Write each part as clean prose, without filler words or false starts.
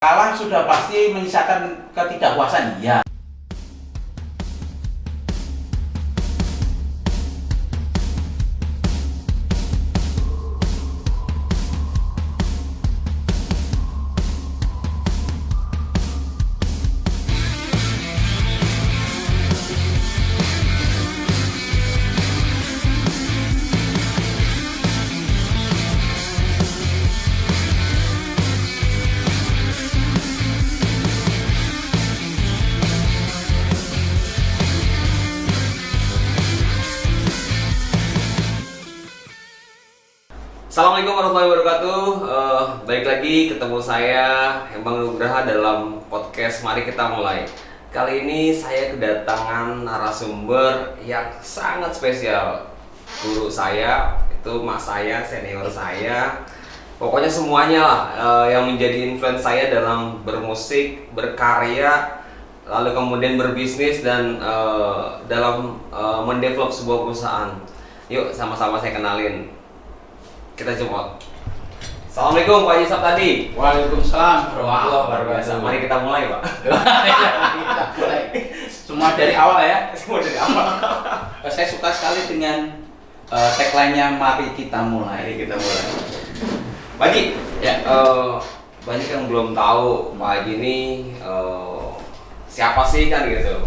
Kalah sudah pasti menyisakan ketidakpuasan, iya. Assalamualaikum warahmatullahi wabarakatuh. Balik lagi ketemu saya Hembang Nugraha dalam podcast Mari Kita Mulai. Kali ini saya kedatangan narasumber yang sangat spesial. Guru saya, itu mas saya, senior saya. Pokoknya semuanya lah yang menjadi influence saya dalam bermusik, berkarya, lalu kemudian berbisnis dan dalam mendevelop sebuah perusahaan. Yuk sama-sama saya kenalin. Kita jemput. Assalamualaikum Pak Haji Saptadi. Waalaikumsalam warahmatullahi Biasa. wabarakatuh. Mari kita mulai, Pak. Kita mulai. Semua dari awal ya. Semua dari awal. Saya suka sekali dengan tagline-nya Mari Kita Mulai. Mari kita mulai. Pak Haji, Ya. banyak yang belum tahu Pak Haji ini siapa sih kan gitu.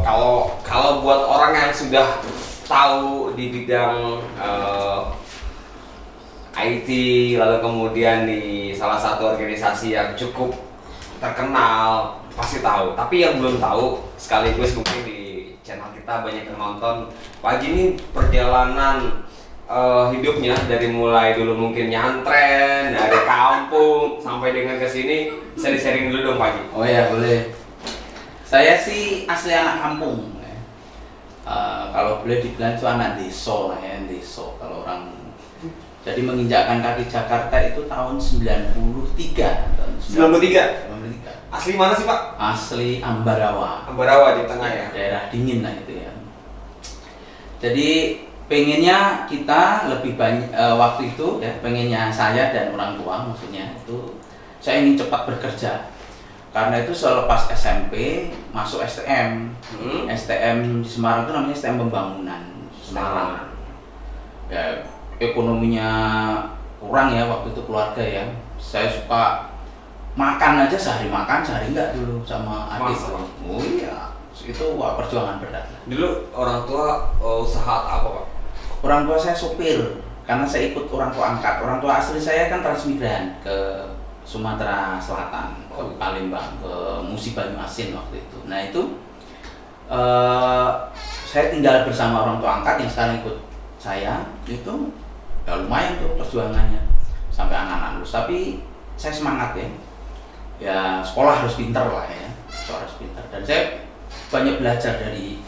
Kalau buat orang yang sudah tahu di bidang IT, lalu kemudian di salah satu organisasi yang cukup terkenal, pasti tahu. Tapi yang belum tahu, sekaligus mungkin di channel kita banyak yang nonton, Pak Haji ini perjalanan hidupnya dari mulai dulu mungkin nyantren, dari kampung sampai dengan ke sini, sharing-sharing dulu dong Pak Haji. Oh ya, boleh. Saya sih asli anak kampung. Ya. Kalau boleh dibilang itu anak desa lah ya, desa kalau orang. Jadi menginjakkan kaki Jakarta itu tahun 93. Tahun 93? 93. Asli mana sih Pak? Asli Ambarawa. Ambarawa di tengah ya? Daerah dingin lah itu ya. Jadi pengennya kita lebih banyak waktu itu ya, pengennya saya dan orang tua maksudnya itu saya ingin cepat bekerja. Karena itu selepas SMP masuk STM. STM di Semarang itu namanya STM Pembangunan Semarang. Ya, ekonominya kurang ya waktu itu keluarga ya. Saya suka makan aja, sehari makan sehari enggak dulu sama adik. Oh iya, itu wah, perjuangan berat. Dulu orang tua usaha apa Pak? Orang tua saya sopir, karena saya ikut orang tua angkat. Orang tua asli saya kan transmigran ke Sumatera Selatan, ke Palembang, ke Musi Banyuasin waktu itu. Nah itu saya tinggal bersama orang tua angkat yang sekarang ikut saya itu. Ya lumayan tuh perjuangannya sampai anak-anak lulus, tapi saya semangat ya sekolah harus pintar lah ya, sekolah harus pintar, dan saya banyak belajar dari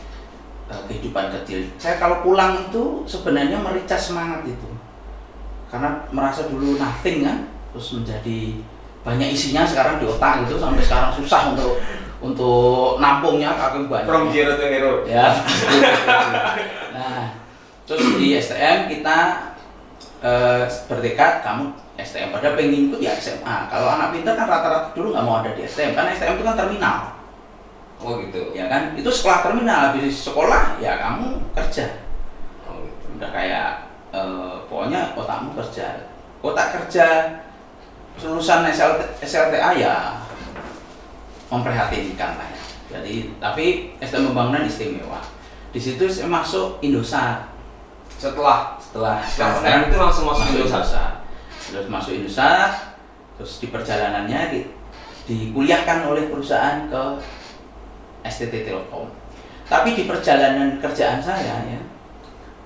kehidupan kecil. Saya kalau pulang itu sebenarnya mericas semangat itu, karena merasa dulu nothing kan, terus menjadi banyak isinya sekarang di otak gitu, sampai sekarang susah untuk nampungnya, kaki banyak. From zero to hero. Ya. Nah, terus di STM kita bertekad kamu STM, pada pengen ikut ya SMA. Kalau anak pintar kan rata-rata dulu nggak mau ada di STM, karena STM itu kan terminal. Oh gitu. Ya kan, itu sekolah terminal, habis sekolah ya kamu kerja. Oh gitu. Udah kayak pokoknya otakmu kerja. Otak kerja lulusan SLTA ya memprihatinkan lah ya. Jadi tapi STM Pembangunan istimewa. Di situ saya masuk Indosat. Setelah Sekarang itu langsung masuk Indosat. Terus masuk Indosat, terus di perjalanannya dikuliahkan oleh perusahaan ke STT Telkom. Tapi di perjalanan kerjaan saya ya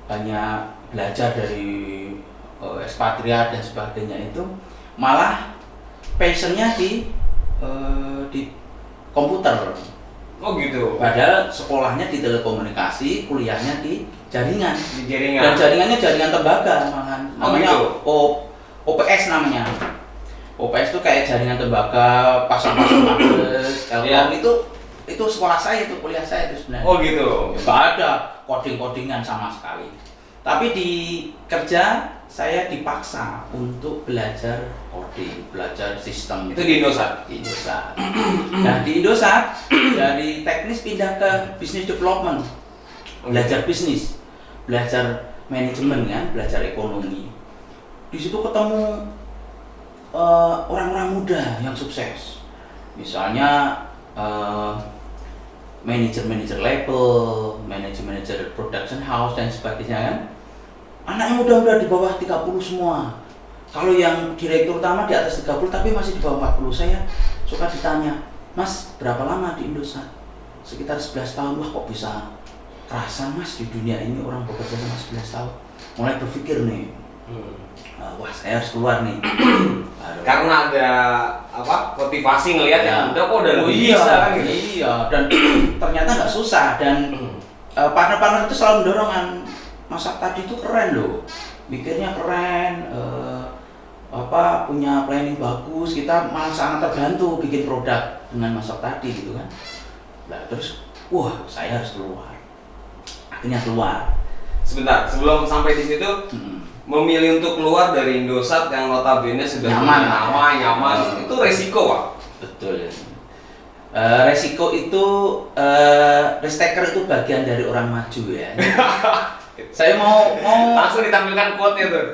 banyak belajar dari ekspatriat dan sebagainya, itu malah passionnya di komputer. Oh gitu. Padahal sekolahnya di telekomunikasi, kuliahnya di jaringan. Di jaringan. Dan jaringannya jaringan tembaga malahan. Namanya OPS namanya. OPS itu kayak jaringan tembaga, pasang-pasang kabel, Telkom. Itu sekolah saya, itu kuliah saya itu sebenarnya. Oh gitu. Nggak ada coding-codingan sama sekali. Tapi di kerja saya dipaksa untuk belajar coding, belajar sistem. Itu di Indosat? Di Indosat. Nah di Indosat dari teknis pindah ke business development, belajar bisnis, belajar manajemen kan, belajar ekonomi. Di situ ketemu orang-orang muda yang sukses. Misalnya manajer label, manajer production house dan sebagainya kan. Anaknya muda-muda di bawah 30 semua. Kalau yang direktur utama di atas 30 tapi masih di bawah 40. Saya suka ditanya, "Mas, berapa lama di Indosat?" Sekitar 11 tahun. Wah, kok bisa kerasan Mas di dunia ini orang bekerja sama 11 tahun. Mulai berpikir nih. Wah, saya harus keluar nih. Karena ada motivasi ngelihat yang udah kok udah lebih bisa kan gitu. Iya, dan ternyata nggak susah dan partner-partner itu selalu mendorong Mas tadi itu keren loh, mikirnya keren, punya planning bagus, kita malah sangat terbantu bikin produk dengan Mas tadi gitu kan. Nah terus, wah saya harus keluar, akhirnya keluar. Sebentar, sebelum sampai di situ, memilih untuk keluar dari Indosat yang notabene sudah nyaman, itu resiko Pak? Betul. Resiko itu, risk taker itu bagian dari orang maju ya. Saya mau langsung ditampilkan quote-nya tuh.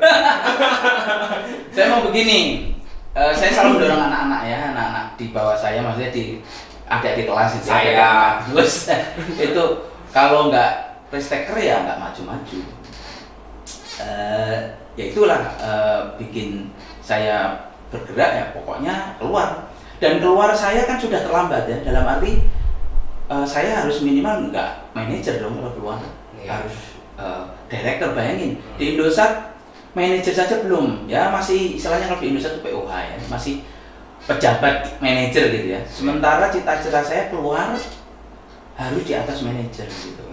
Saya mau begini, saya selalu mendorong anak-anak di bawah saya, maksudnya adik-adik kelas itu. Terus itu kalau nggak risk taker ya nggak maju-maju. Ya itulah bikin saya bergerak ya, pokoknya keluar. Dan keluar saya kan sudah terlambat ya, dalam arti saya harus minimal nggak manajer dong kalau keluar, harus director. Bayangin di Indosat manajer saja belum ya, masih istilahnya kalau di Indosat itu POH ya, masih pejabat manajer gitu ya. Sementara cita-cita saya keluar harus di atas manajer gitu.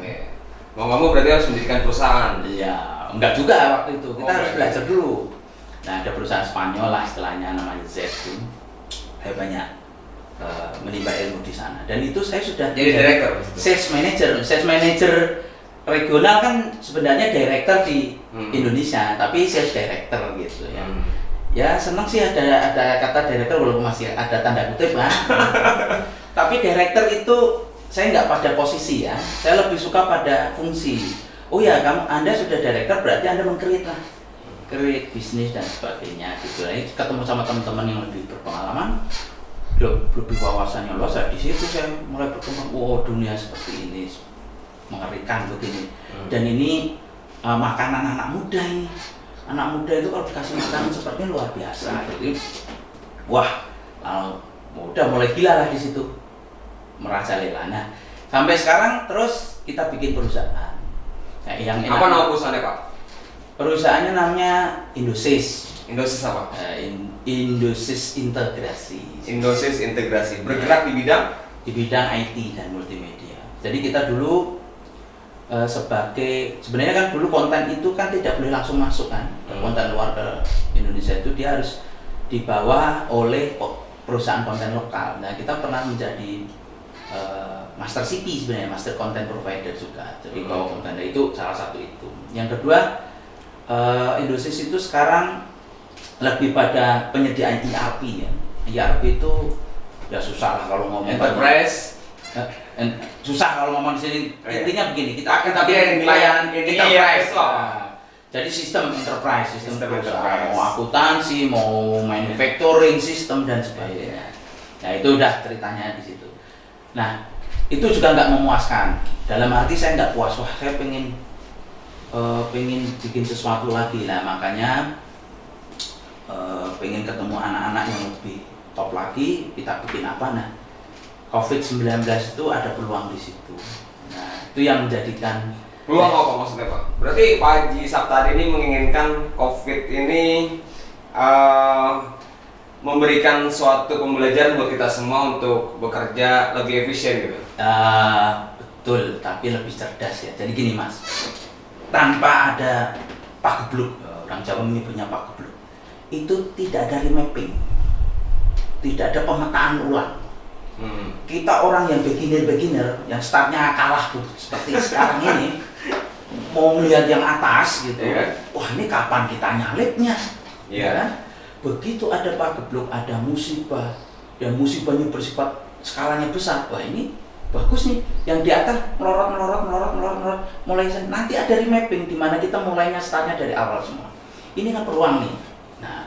Mau kamu berarti harus mendirikan perusahaan? Iya, enggak juga waktu itu, kita harus belajar dulu. Nah ada perusahaan Spanyol lah istilahnya, namanya Zetun. Saya banyak menimba ilmu di sana dan itu saya sudah jadi director, sales manager regional kan sebenarnya director di Indonesia, tapi sales director gitu ya. Ya senang sih ada kata director walaupun masih ada tanda kutip kan. Tapi director itu saya nggak pada posisi ya, saya lebih suka pada fungsi. Oh ya, Anda sudah director berarti Anda meng-create lah, create bisnis dan sebagainya gitu. Ini ketemu sama teman-teman yang lebih berpengalaman, lebih wawasannya luas. Di situ saya mulai berkembang. Oh dunia seperti ini mengerikan begini. Dan ini makanan anak muda ini. Anak muda itu kalau dikasih makanan seperti ini luar biasa. Jadi wah, udah mulai gila lah di situ, merajalela. Nah, sampai sekarang terus kita bikin perusahaan. Nah, yang apa nama perusahaannya Pak? Perusahaannya namanya Indosis. Indosis apa? Indosis Integrasi. Indosis Integrasi. Bergerak di bidang IT dan multimedia. Jadi kita dulu sebenarnya kan dulu konten itu kan tidak boleh langsung masuk kan. Konten luar ke Indonesia itu dia harus dibawa oleh perusahaan konten lokal. Nah kita pernah menjadi master CP sebenarnya, master content provider juga. Jadi bawa konten itu salah satu itu. Yang kedua, Indosis itu sekarang lebih pada penyediaan ERP ya. ERP itu ya susah lah kalau ngomong enterprise. Susah kalau ngomong di sini. Intinya begini, kita pelayanan enterprise lah. Jadi sistem enterprise, sistem perusahaan, mau akuntansi, mau manufacturing system dan sebagainya. Nah itu udah ceritanya di situ. Nah itu juga nggak memuaskan. Dalam arti saya nggak puas. Wah saya pengen bikin sesuatu lagi. Nah makanya pengen ketemu anak-anak yang lebih top lagi. Kita bikin apa? Nah COVID-19 itu ada peluang di situ. Nah itu yang menjadikan peluang apa maksudnya Pak? Berarti Pak Haji Saptadi ini menginginkan COVID ini memberikan suatu pembelajaran buat kita semua untuk bekerja lebih efisien gitu. Betul, tapi lebih cerdas ya. Jadi gini Mas, tanpa ada pagebluk, orang Jawa menyebutnya pagebluk, itu tidak ada remapping, tidak ada pemetaan ulang. Kita orang yang beginner, yang startnya kalah tuh seperti sekarang ini, mau melihat yang atas gitu. Iya. Wah, ini kapan kita nyalipnya? Iya. Ya kan? Begitu ada pagebluk, ada musibah, dan musibahnya bersifat skalanya besar. Wah, ini bagus nih. Yang di atas melorot, mulai nanti ada remapping di mana kita mulainya startnya dari awal semua. Ini kan peluang nih. Nah,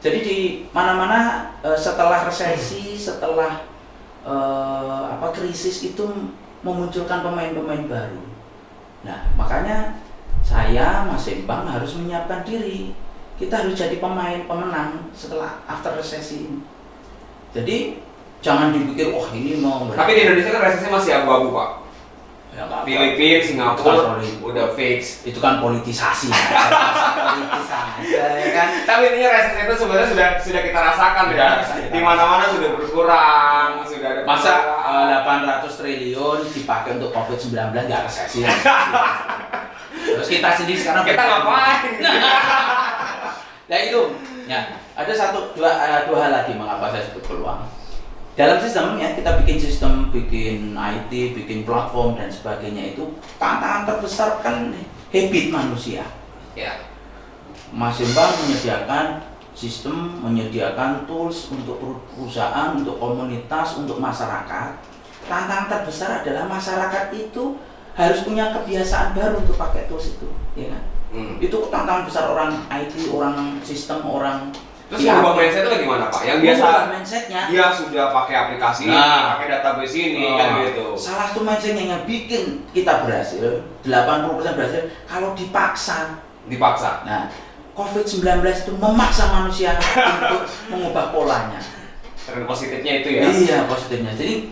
jadi di mana-mana setelah resesi, setelah krisis itu memunculkan pemain-pemain baru. Nah, makanya saya, Mas Embang harus menyiapkan diri. Kita harus jadi pemain pemenang setelah after resesi ini. Jadi jangan dipikir, wah ini mau. Tapi di Indonesia kan resesi masih abu-abu, Pak. Ya, Filipina, Singapura udah fix. Itu kan politisasi. Politisasi, ya kan? Tapi intinya resesi itu sebenarnya sudah kita rasakan ya. Di mana-mana sudah berkurang, sudah ada masa 800 triliun dipakai untuk COVID-19 nggak resesi. Terus kita sendiri sekarang kita ngapain? Nah itu, ya ada dua hal lagi mengapa saya sebut peluang. Dalam sistemnya kita bikin sistem, bikin IT, bikin platform dan sebagainya, itu tantangan terbesar kan habit manusia. Ya. Mas Embang menyediakan sistem, menyediakan tools untuk perusahaan, untuk komunitas, untuk masyarakat. Tantangan terbesar adalah masyarakat itu harus punya kebiasaan baru untuk pakai tools itu, ya kan? Itu tantangan besar orang IT, orang sistem, orang. Terus mengubah mindset itu gimana, Pak? Yang biasa mindsetnya dia sudah pakai aplikasi, pakai database ini kan gitu. Salah satu mindsetnya yang bikin kita berhasil, 80% berhasil kalau dipaksa. Nah, COVID-19 itu memaksa manusia untuk mengubah polanya. Tren positifnya itu ya? Iya, positifnya. Jadi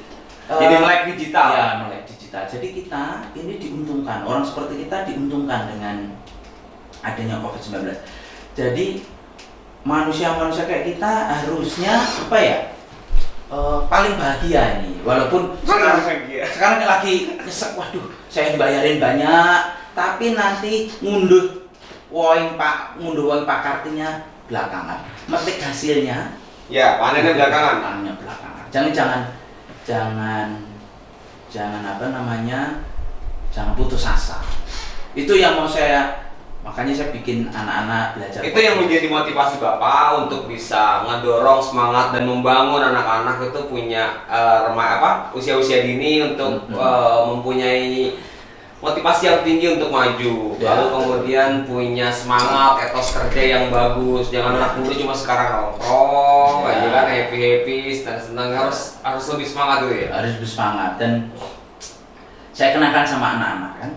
melek digital. Ya, melek digital. Jadi kita ini diuntungkan, orang seperti kita diuntungkan dengan adanya COVID-19. Jadi manusia-manusia kayak kita harusnya paling bahagia ini, walaupun sekarang lagi nyesek, waduh saya bayarin banyak tapi nanti ngunduh woi pak kartunya belakangan, metik hasilnya ya panennya belakangan. Jangan putus asa. Itu yang mau saya, makanya saya bikin anak-anak belajar. Itu yang menjadi motivasi Bapak untuk bisa ngedorong semangat dan membangun anak-anak itu punya usia-usia dini untuk mempunyai motivasi yang tinggi untuk maju. Lalu kemudian punya semangat, etos kerja yang bagus. Jangan anak muda cuma sekarang nongkrong, aja kan happy, senang, harus lebih semangat gitu ya. Harus lebih semangat, dan saya kenakan sama anak-anak kan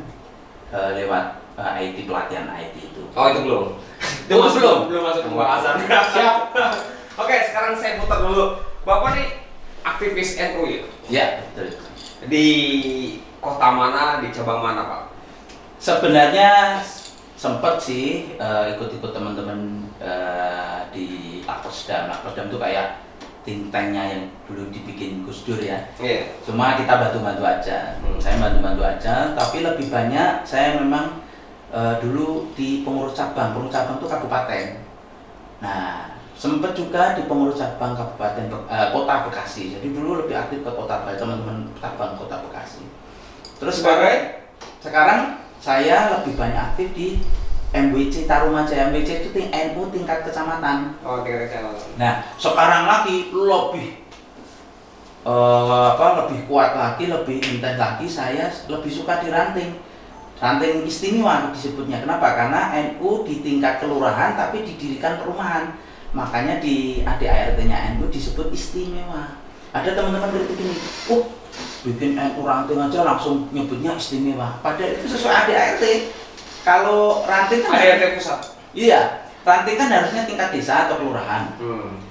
lewat IT, pelatihan IT itu. Oh itu belum? Belum masuk pembahasan. Siap. Oke, sekarang saya putar dulu. Bapak nih aktivis NU ya? Ya, betul. Di kota mana, di cabang mana Pak? Sebenarnya sempat sih ikut-ikut teman-teman di Lakposdam. Lakposdam itu kayak think tanknya yang dulu dibikin Gus Dur ya. Iya. Cuma kita bantu-bantu aja. Saya bantu-bantu aja, tapi lebih banyak saya memang dulu di pengurus cabang itu kabupaten. Nah, sempat juga di pengurus cabang kabupaten kota Bekasi. Jadi dulu lebih aktif ke kota Bekasi, teman-teman cabang kota Bekasi. Terus sekarang saya lebih banyak aktif di MWC Tarumajaya. MWC itu NU tingkat kecamatan. Oh, tingkat kecamatan. Nah, sekarang lagi lebih lebih kuat lagi, lebih intens lagi. Saya lebih suka di ranting istimewa disebutnya. Kenapa? Karena NU di tingkat kelurahan tapi didirikan perumahan. Makanya di ADART-nya NU disebut istimewa. Ada teman-teman kritik ini, bikin NU ranting aja langsung nyebutnya istimewa. Padahal itu sesuai ADART. Kalau ranting kan ADART pusat. Iya, ranting kan harusnya tingkat desa atau kelurahan.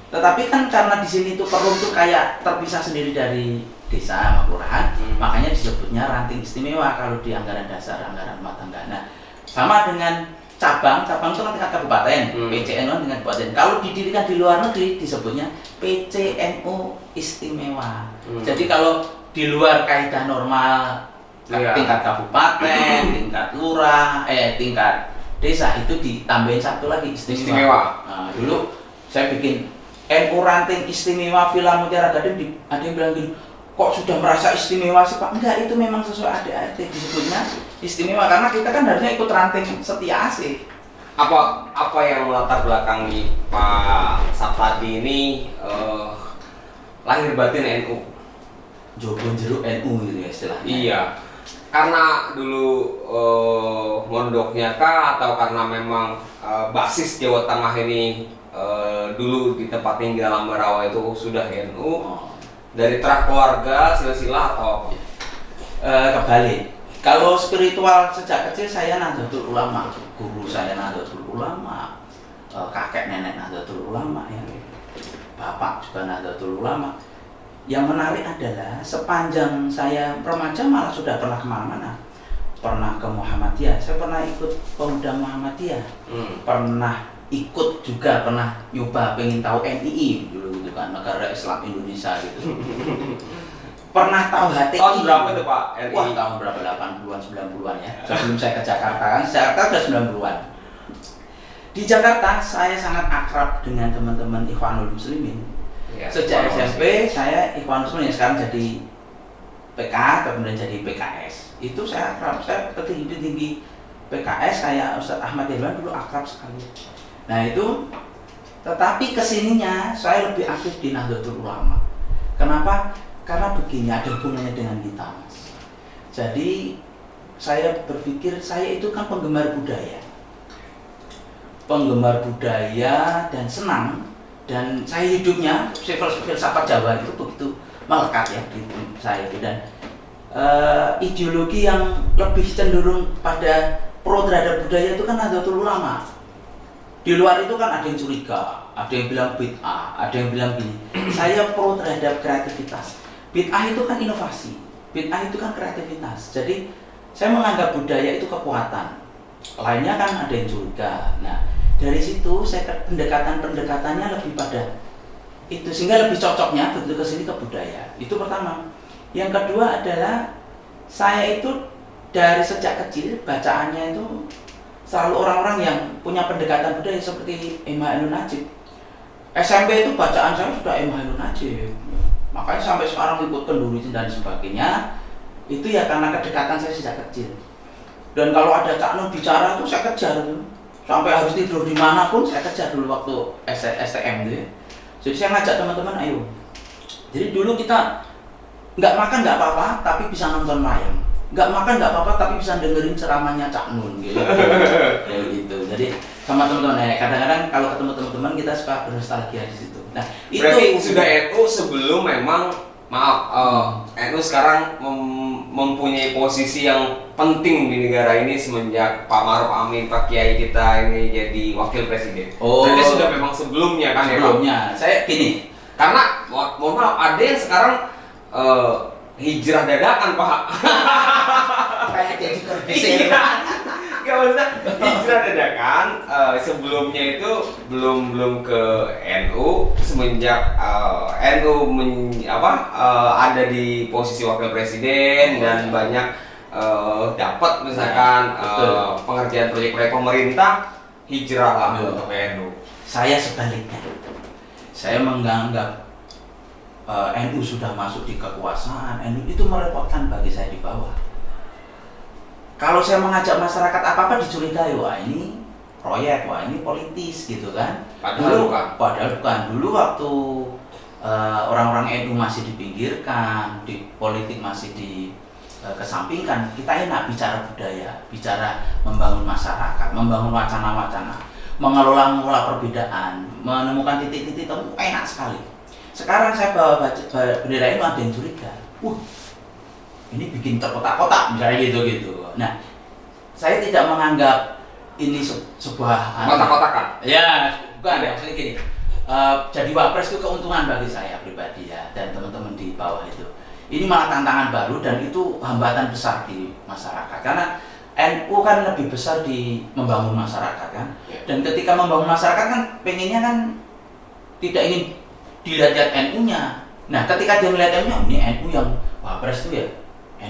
Tetapi kan karena di sini tuh Perum tuh kayak terpisah sendiri dari desa sama kelurahan, makanya disebutnya ranting istimewa kalau di anggaran dasar, anggaran rumah tangga. Nah, sama dengan cabang itu kan tingkat kabupaten, PCNU tingkat kabupaten. Kalau didirikan di luar negeri disebutnya PCNU istimewa. Jadi kalau di luar kaidah normal tingkat kabupaten, tingkat lurah, tingkat desa itu ditambahin satu lagi istimewa. Nah, dulu saya bikin NU ranting istimewa Villa Mutiara Gading, ada yang bilang gini, kok kok sudah merasa istimewa sih Pak? Enggak, itu memang sesuai ADART disebutnya istimewa karena kita kan harusnya ikut ranting setia sih. Apa yang melatar belakangi Pak Sapardi ini lahir batin NU? Jogo jeruk NU gitu ya istilahnya. Iya. Karena dulu mondoknya kah atau karena memang basis Jawa Tengah ini dulu di tempat tinggal Ambarawa itu sudah NU? Dari terah keluarga, silsilah atau apa? Kebalik. Kalau spiritual sejak kecil saya Nahdlatul Ulama, guru saya Nahdlatul Ulama, kakek nenek Nahdlatul Ulama ya, bapak juga Nahdlatul Ulama. Yang menarik adalah sepanjang saya remaja malah sudah pernah kemana-mana. Pernah ke Muhammadiyah, saya pernah ikut pemuda Muhammadiyah, pernah ikut juga, pernah nyoba pengen tahu NII dulu gitu kan, Negara Islam Indonesia gitu. Pernah tahu HTI. Tahun berapa itu Pak? NII? Wah, tahun berapa? 80-an, 90-an ya. Sebelum saya ke Jakarta kan, Jakarta udah 90-an. Di Jakarta saya sangat akrab dengan teman-teman Ikhwanul Muslimin. Ya, Sejak SMP saya Ikhwanul Muslimin yang sekarang jadi PK, kemudian jadi PKS. Itu saya akrab, saya petinggi-tinggi PKS kayak Ustadz Ahmad Irwan dulu akrab sekali. Nah itu, tetapi kesininya saya lebih aktif di Nahdlatul Ulama. Kenapa? Karena begini, ada hubungannya dengan kita Mas. Jadi saya berpikir saya itu kan penggemar budaya dan senang, dan saya hidupnya filsafat Jawa itu begitu melekat ya di saya itu, dan ideologi yang lebih cenderung pada pro terhadap budaya itu kan Nahdlatul Ulama. Di luar itu kan ada yang curiga, ada yang bilang bid'ah, ada yang bilang gini. Saya pro terhadap kreativitas. Bid'ah itu kan inovasi, bid'ah itu kan kreativitas. Jadi saya menganggap budaya itu kekuatan. Lainnya kan ada yang curiga. Nah dari situ saya pendekatannya lebih pada itu, sehingga lebih cocoknya begitu kesini ke budaya. Itu pertama. Yang kedua adalah saya itu dari sejak kecil bacaannya itu selalu orang-orang yang punya pendekatan budaya seperti Emma Ainun Nadjib. SMP itu bacaan saya sudah Emma Ainun Nadjib. Makanya sampai sekarang ikut kenduri dan sebagainya. Itu ya karena kedekatan saya sejak kecil. Dan kalau ada Cak Nun bicara tuh saya kejar tuh. Sampai harus tidur di mana pun saya kejar dulu waktu STM gitu ya. Jadi saya ngajak teman-teman, ayo. Jadi dulu kita nggak makan nggak apa-apa, tapi bisa nonton wayang. Nggak makan nggak apa-apa, tapi bisa dengerin ceramahnya Cak Nun gitu. Kayak gitu. Jadi sama teman-teman ya, kadang-kadang kalau ketemu teman-teman kita suka bernostalgia di situ. Nah, berarti itu sudah NU sebelum memang NU sekarang mempunyai posisi yang penting di negara ini semenjak Pak Maruf Amin, Pak Kiai kita ini jadi wakil presiden. Berarti sudah memang sebelumnya kan sebelumnya. Saya gini, karena mohon maaf ada yang sekarang hijrah dadakan Pak. kayak jadi kerja. Gak maksudnya hijrah dadakan, sebelumnya itu belum ke NU, semenjak NU ada di posisi wakil presiden dan banyak dapat misalkan pengerjaan proyek-proyek pemerintah, hijrah lah untuk NU. Saya sebaliknya, saya menganggap NU sudah masuk di kekuasaan, NU itu merepotkan bagi saya di bawah. Kalau saya mengajak masyarakat apa-apa dicurigai, wah ini proyek, wah ini politis gitu kan. Padahal bukan. Dulu waktu orang-orang NU masih dipinggirkan, di politik masih dikesampingkan, kita enak bicara budaya, bicara membangun masyarakat, membangun wacana-wacana, mengelola perbedaan, menemukan titik-titik temu, enak sekali. Sekarang saya bawa bendera NU ada yang curiga. Ini bikin terkotak-kotak misalnya gitu. Nah, saya tidak menganggap ini sebuah kotak-kotakan. Ya, bukan ya, maksudnya gini. Jadi wapres itu keuntungan bagi saya pribadi ya, dan teman-teman di bawah itu. Ini malah tantangan baru dan itu hambatan besar di masyarakat. Karena NU kan lebih besar di membangun masyarakat kan. Dan ketika membangun masyarakat kan pengennya kan tidak ingin dilihat NU-nya. Nah, ketika dia melihat NU-nya, ini NU yang wapres itu ya,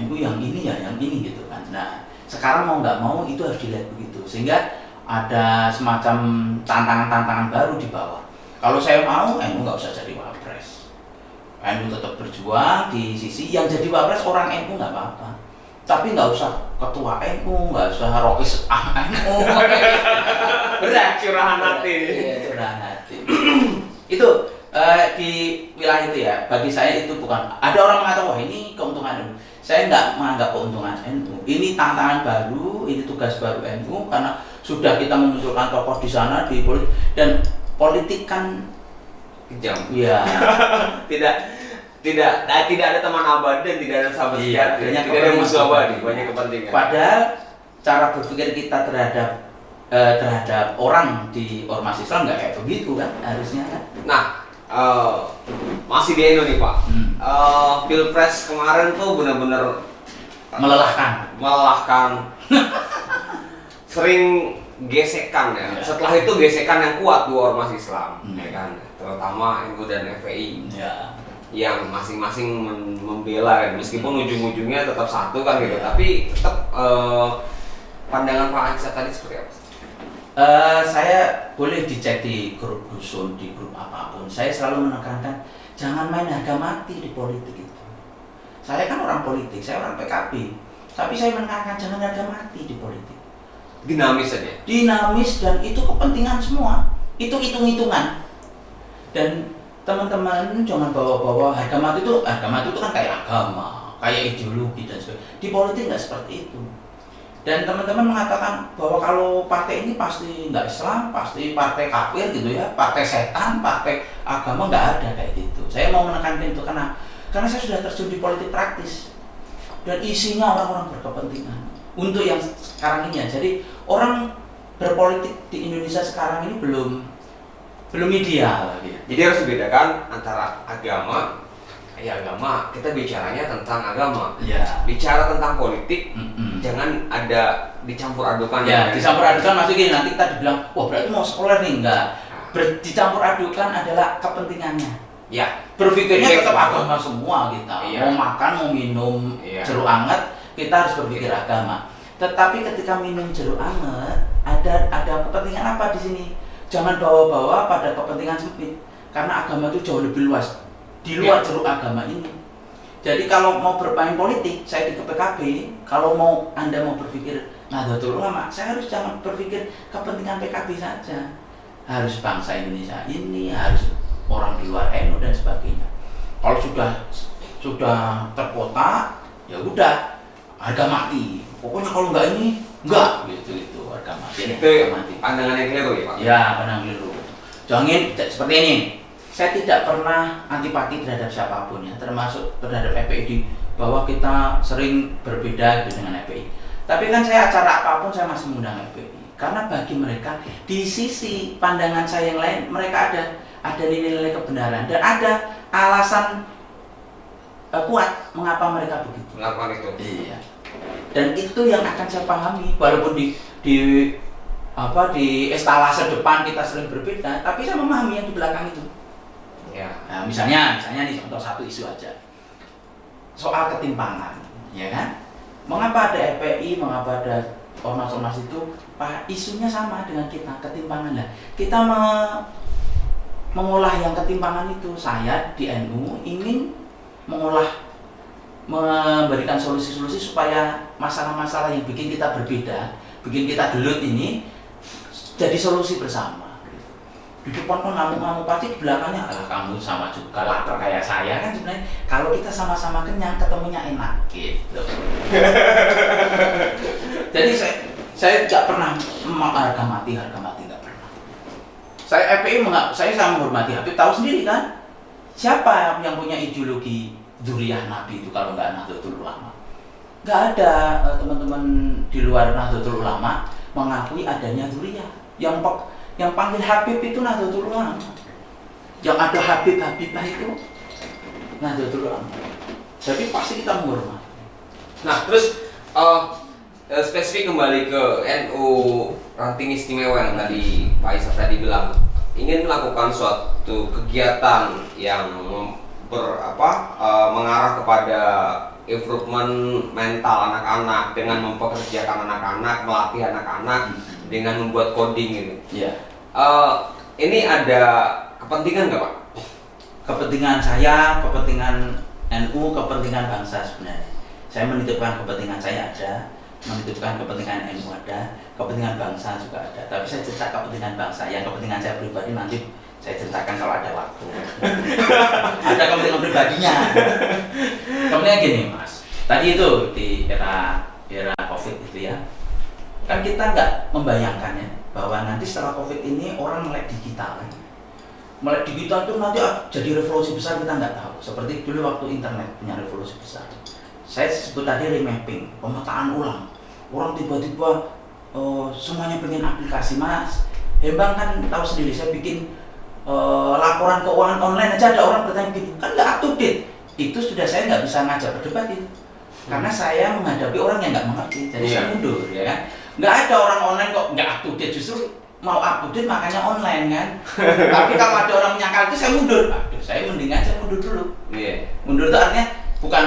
NU yang ini ya, yang ini gitu kan. Nah, sekarang mau nggak mau itu harus dilihat begitu, sehingga ada semacam tantangan-tantangan baru di bawah. Kalau saya mau, NU nggak usah jadi wapres. NU tetap berjuang di sisi yang jadi wapres orang NU nggak apa-apa, tapi nggak usah ketua NU, nggak usah Rois NU. Berat, Curahan hati. Iya, curahan hati. Itu di wilayah itu ya, bagi saya itu bukan, ada orang mengatakan wah ini keuntungan NU. Saya nggak menganggap keuntungan NU. Ini tantangan baru, ini tugas baru NU karena sudah kita memunculkan tokoh di sana di politik, dan politik kan Kejam. ya tidak ada teman abadi dan tidak ada sahabat Iya, sejati. banyak Tidak ada musuh kepentingan. abadi, banyak kepentingan. Padahal cara berpikir kita terhadap orang di ormas Islam nggak kayak begitu kan harusnya kan. Nah, masih di Indo nih Pak. Pilpres kemarin tuh benar-benar Melelahkan. Sering gesekan ya. Ya. Setelah itu gesekan yang kuat dua ormas Islam, Hmm. ya kan. Terutama NU dan FPI Ya. yang masing-masing membela kan. Meskipun ujung-ujungnya tetap satu kan gitu. Tapi tetap pandangan Pak Ansa tadi seperti apa? Saya boleh dicek di grup dusun, di grup apapun. Saya selalu menekankan jangan main harga mati di politik itu. Saya kan orang politik, saya orang PKB, tapi saya menekankan jangan harga mati di politik. Dinamis saja. Dinamis dan itu kepentingan semua, itu hitung-hitungan. Dan teman-teman jangan bawa-bawa harga mati itu kan kayak agama, kayak ideologi dan sebagainya. Di politik nggak seperti itu. Dan teman-teman mengatakan bahwa kalau partai ini pasti nggak Islam, pasti partai kafir gitu ya, partai setan, partai agama, nggak ada kayak gitu. Saya mau menekankan itu karena saya sudah terjun di politik praktis dan isinya orang-orang berkepentingan untuk yang sekarang ini ya. Jadi orang berpolitik di Indonesia sekarang ini belum ideal gitu. Jadi harus dibedakan antara agama, kita bicaranya tentang agama. Ya. Bicara tentang politik, Mm-mm. jangan ada dicampur adukan. Ya, dicampur adukan maksudnya gini, nanti kita dibilang, wah berarti mau sekuler nih, enggak. Dicampur adukan adalah kepentingannya. Ya, Berpikirnya tetap agama semua kita. Iya. Mau makan, mau minum Iya. jeruk anget, kita harus berpikir agama. Tetapi ketika minum jeruk anget, ada kepentingan apa di sini? Jangan bawa-bawa pada kepentingan sempit, karena agama itu jauh lebih luas di luar jeruk agama ini. Jadi kalau mau bermain politik, saya di PKB, kalau Anda mau berpikir Nahdlatul Ulama, saya harus jangan berpikir kepentingan PKB saja. Harus bangsa Indonesia ini, harus orang di luar NU dan sebagainya. Kalau sudah terkotak, ya udah harga mati. Pokoknya kalau nggak ini, enggak gitu harga mati. itu Harga mati. pandangan yang keliru ya Pak. Ya, pandang keliru. Jangan seperti ini. Saya tidak pernah antipati terhadap siapapun ya, termasuk terhadap FPI, bahwa kita sering berbeda dengan FPI. Tapi kan saya acara apapun saya masih mengundang FPI, karena bagi mereka di sisi pandangan saya yang lain mereka ada nilai-nilai kebenaran dan ada alasan kuat mengapa mereka begitu. Melakukan itu. Iya. Dan itu yang akan saya pahami, walaupun di estalase depan kita sering berbeda, tapi saya memahami yang di belakang itu. Ya. Nah, misalnya nih contoh satu isu aja, soal ketimpangan, ya kan? Mengapa ada FPI, mengapa ada ormas-ormas itu, isunya sama dengan kita, ketimpangan lah. Kita mengolah yang ketimpangan itu. Saya di NU ingin memberikan solusi-solusi supaya masalah-masalah yang bikin kita berbeda, bikin kita gelut ini jadi solusi bersama. Di depan kan ngamuk-ngamuk pasti, di belakangnya alah kamu sama juga lapar kayak saya kan. Sebenarnya kalau kita sama-sama kenyang ketemunya enak gitu. Jadi saya nggak pernah harga mati nggak pernah. Saya FPI saya sama menghormati, Habib tahu sendiri kan siapa yang punya ideologi dzurriyyah Nabi itu kalau nggak Nahdlatul Ulama. Nggak ada teman-teman di luar Nahdlatul Ulama mengakui adanya dzurriyyah. Yang panggil Habib itu Nahdlatul Ulama. Yang ada Habibah itu Nahdlatul Ulama. Jadi pasti kita menghormati. Nah, terus spesifik kembali ke NU Ranting Istimewa yang tadi Pak Isa tadi bilang ingin melakukan suatu kegiatan yang mengarah kepada improvement mental anak-anak dengan mempekerjakan anak-anak, melatih anak-anak dengan membuat coding gitu. Iya. Ini ada kepentingan nggak Pak? kepentingan saya, kepentingan NU, kepentingan bangsa sebenarnya. Saya menitipkan kepentingan saya ada, menitipkan kepentingan NU ada, kepentingan bangsa juga ada. Tapi saya cerita kepentingan bangsa, yang kepentingan saya pribadi nanti saya ceritakan kalau ada waktu. Ada kepentingan pribadinya. Kepentingan gini Mas, tadi itu di era COVID itu ya, kan kita nggak membayangkan ya bahwa nanti setelah COVID ini orang melek digital kan. Melek digital itu nanti jadi revolusi besar, kita nggak tahu. Seperti dulu waktu internet punya revolusi besar. Saya sebut tadi remapping, pemetaan ulang. Orang tiba-tiba semuanya pengen aplikasi. Mas Hembang kan tahu sendiri, saya bikin laporan keuangan online aja ada orang bertanya begini, kan nggak up to date. Itu sudah saya nggak bisa ngajak berdebat itu. Karena saya menghadapi orang yang nggak mengerti, jadi saya mundur ya kan. Nggak ada orang online kok nggak up to date, justru mau up to date makanya online kan. Tapi kalau ada orang menyangkal itu saya mundur. Aduh, saya mending aja mundur dulu. Mundur itu artinya bukan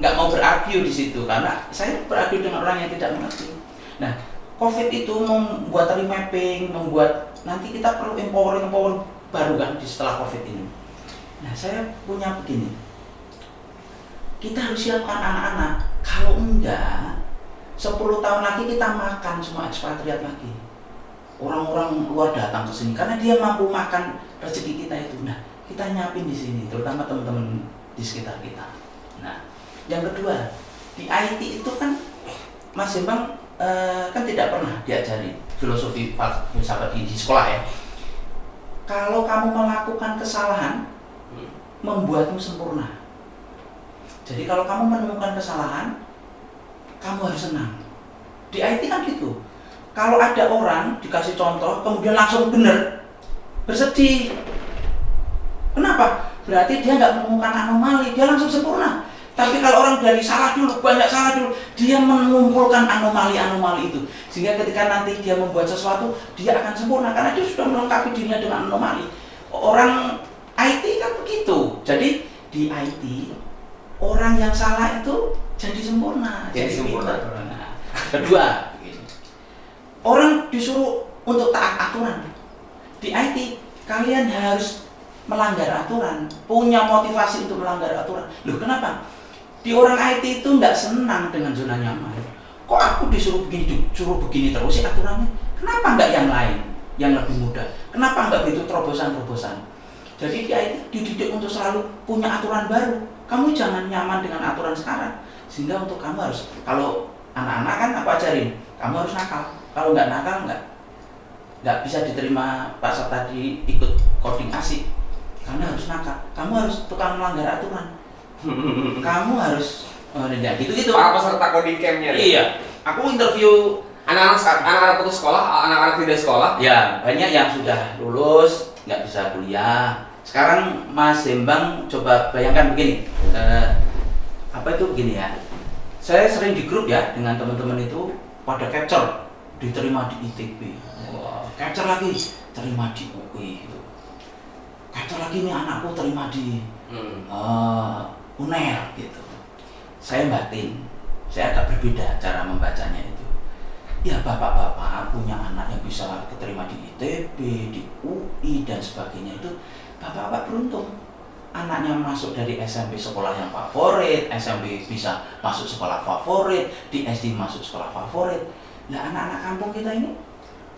nggak mau berargu di situ, karena saya berargu dengan orang yang tidak mengerti. Nah, COVID itu membuat remapping, membuat nanti kita perlu empower baru kan di setelah COVID ini. Nah, saya punya begini. Kita harus siapkan anak-anak. Kalau enggak, 10 tahun lagi kita makan semua ekspatriat lagi. Orang-orang luar datang ke sini karena dia mampu makan rezeki kita itu. Nah, kita nyiapin di sini, terutama teman-teman di sekitar kita. Nah, yang kedua, di IT itu kan Mas Hembang kan tidak pernah diajari filosofi filsafat di sekolah ya. Kalau kamu melakukan kesalahan, membuatmu sempurna. Jadi kalau kamu menemukan kesalahan, kamu harus senang. Di IT kan gitu. Kalau ada orang dikasih contoh, kemudian langsung benar, bersedih. Kenapa? Berarti dia nggak menemukan anomali, dia langsung sempurna. Tapi kalau orang dari salah dulu, banyak salah dulu, dia mengumpulkan anomali-anomali itu. Sehingga ketika nanti dia membuat sesuatu, dia akan sempurna, karena dia sudah melengkapi dirinya dengan anomali. Orang IT kan begitu. Jadi di IT, orang yang salah itu jadi sempurna. Jadi sempurna. Nah, kedua, orang disuruh untuk taat aturan. Di IT, kalian harus melanggar aturan, punya motivasi untuk melanggar aturan. Loh, kenapa? Di orang IT itu nggak senang dengan zona nyaman. Kok aku disuruh begini terus sih aturannya? Kenapa nggak yang lain, yang lebih mudah? Kenapa nggak begitu terobosan-terobosan? Jadi di IT dididik untuk selalu punya aturan baru. Kamu jangan nyaman dengan aturan sekarang. Sehingga untuk kamu harus, kalau anak-anak kan aku ajarin, kamu harus nakal. Kalau nggak nakal nggak bisa diterima Pak Sat tadi ikut coding asik. Karena harus nakal. Kamu harus tukang melanggar aturan. Kamu harus gitu-gitu. Para peserta coding camp-nya. Iya. Aku interview anak-anak putus sekolah, anak-anak tidak sekolah. Ya, banyak yang sudah lulus, nggak bisa kuliah. Sekarang Mas Hembang coba bayangkan begini. Apa itu begini ya? Saya sering di grup ya dengan teman-teman itu pada capture diterima di ITB. Wow. Capture lagi terima di UI gitu. Capture lagi nih anakku terima di UNER gitu. Saya batin, saya agak berbeda cara membacanya itu. Ya bapak-bapak punya anak yang bisa keterima di ITB, di UI dan sebagainya itu bapak-bapak beruntung. Anaknya masuk dari SMP sekolah yang favorit, SMP bisa masuk sekolah favorit, di SD masuk sekolah favorit. Nah anak-anak kampung kita ini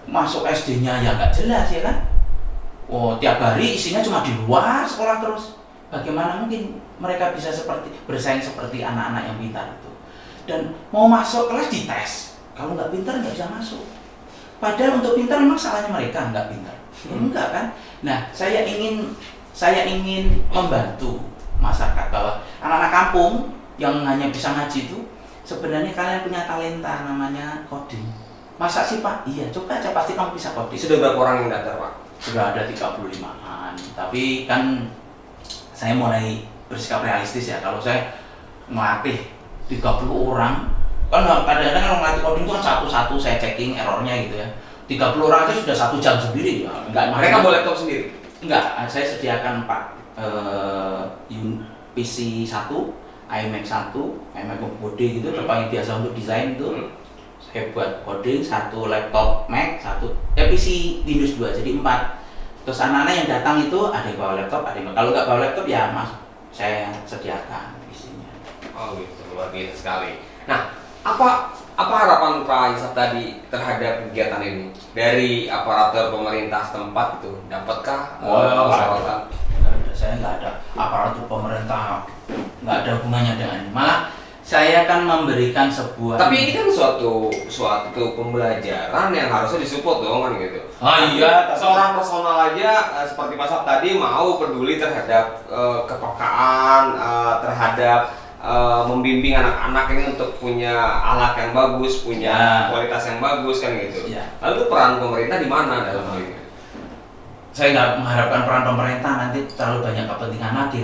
masuk SD-nya ya nggak jelas ya kan? Oh tiap hari isinya cuma di luar sekolah terus. Bagaimana mungkin mereka bisa bersaing seperti anak-anak yang pintar itu? Dan mau masuk kelas dites, kalau nggak pintar nggak bisa masuk. Padahal untuk pintar memang salahnya mereka nggak pintar. Enggak kan? Nah saya ingin membantu masyarakat bahwa anak-anak kampung yang hanya bisa ngaji itu sebenarnya kalian punya talenta namanya coding. Masa sih Pak? Iya, coba aja pasti kamu bisa coding. Sudah berapa orang yang daftar Pak? Sudah ada 35-an. Tapi kan saya mulai bersikap realistis ya. Kalau saya melatih 30 orang, kan kadang-kadang kalau melatih coding itu kan satu-satu saya checking errornya gitu ya. 30 orang aja sudah 1 jam sendiri ya. Mereka boleh laptop sendiri? Enggak, saya sediakan PC 1, iMac 1, iMac Mode gitu, terpakai biasa untuk desain itu. Saya buat coding, 1 laptop Mac, 1 PC Windows 2, jadi 4. Terus anak-anak yang datang itu ada yang bawa laptop, ada yang kalau nggak bawa laptop ya mas, saya sediakan isinya. Oh gitu, luar biasa sekali. Nah, apa harapan Pak Isap tadi terhadap kegiatan ini dari aparatur pemerintah setempat itu? Dapatkah sorotan? Saya nggak ada aparatur pemerintah, nggak ada hubungannya dengan ini. Malah saya kan memberikan sebuah. Tapi ini kan suatu pembelajaran yang harusnya disupport dong kan gitu. Oh iya, seorang personal aja seperti Pak Sap tadi mau peduli terhadap kepekaan, terhadap membimbing anak-anak ini untuk punya alat yang bagus, punya kualitas yang bagus kan gitu. Ya. Lalu peran pemerintah di mana dalam hal ini? Saya nggak mengharapkan peran pemerintah nanti terlalu banyak kepentingan lagi.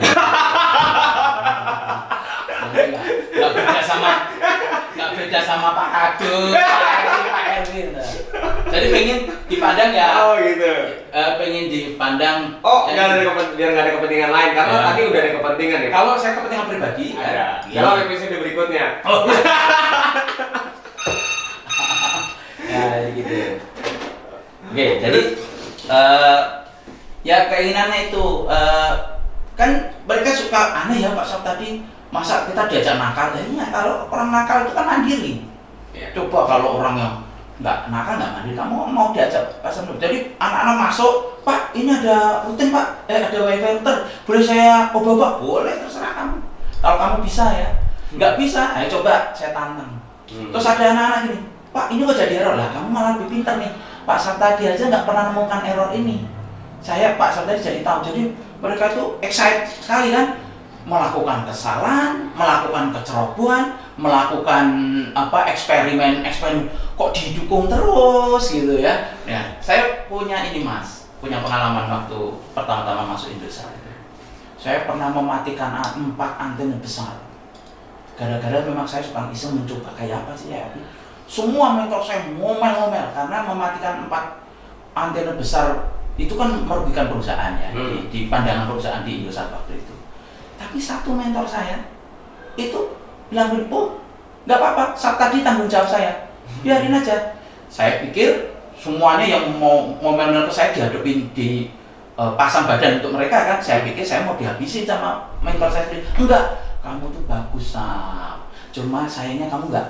Nggak beda sama Pak Kadus, Pak Erwin. Jadi pengen dipandang ya. Oh gitu. Pengen dipandang. Oh, biar nggak ada kepentingan lain karena tadi udah ada kepentingan ya. Kalau saya kepentingan pribadi ada. Dalam episode berikutnya. Oh. Ya gitu. Oke, jadi ya keinginannya itu kan mereka suka aneh ya Pak Sap tadi. Masa kita diajak nakal? Ya kalau orang nakal itu kan mandiri. Ya. Coba kalau orang yang nggak nakal nggak mandiri, kamu mau diajak pasang dulu. Jadi anak-anak masuk, Pak ini ada rutin Pak, ada wifi router, boleh saya obah-obah? Boleh, terserah kamu. Kalau kamu bisa ya, nggak bisa, ayo coba saya tantang. Terus ada anak-anak gini, Pak ini kok jadi error lah, kamu malah lebih pintar nih. Pak Sap tadi aja nggak pernah menemukan error ini. Saya Pak Sap tadi jadi tahu, jadi mereka itu excited sekali kan. Melakukan kesalahan, melakukan kecerobohan, melakukan eksperimen kok didukung terus gitu ya. Ya, saya punya ini Mas, punya pengalaman waktu pertama-tama masuk Indosat. Saya pernah mematikan 4 antena besar. Gara-gara memang saya suka iseng mencoba kayak apa sih ya. Semua mentor saya ngomel-ngomel karena mematikan 4 antena besar itu kan merugikan perusahaan ya, di pandangan perusahaan di Indosat waktu itu. Tapi satu mentor saya itu bilang begini, oh nggak apa-apa, saat tadi tanggung jawab saya, biarin aja. Saya pikir semuanya yang mau ngomel-ngomel ke saya dihadapin di pasang badan untuk mereka kan. Saya pikir saya mau dihabisin sama mentor saya sendiri. Enggak, kamu tuh bagus Sap, cuma sayangnya kamu nggak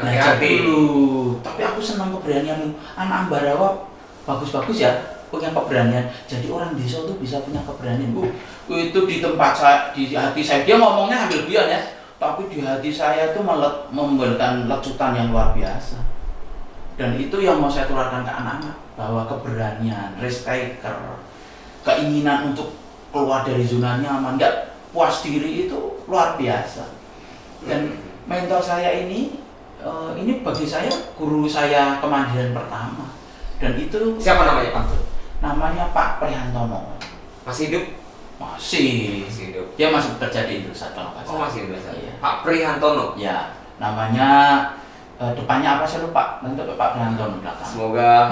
belajar dulu. Tapi aku senang keberanianmu, anak Ambarawa bagus-bagus ya, punya keberanian. Jadi orang desa tuh bisa punya keberanian. Itu di tempat saya, di hati saya, dia ngomongnya ambil guyon ya, tapi di hati saya tuh memberikan lecutan yang luar biasa. Dan itu yang mau saya tularkan ke anak-anak, bahwa keberanian, risk taker, keinginan untuk keluar dari zona nyaman, nggak puas diri itu luar biasa. Dan mentor saya ini bagi saya guru saya kemandirian pertama. Dan itu siapa namanya Pak? Namanya Pak Prihantono. Masih hidup? Masih hidup. Dia masih bekerja di Indosat kalau nggak salah. Oh masih Indosat. Iya. Pak Prihantono. Ya, namanya depannya apa sih lupa? Nanti Pak Prihantono belakang. Semoga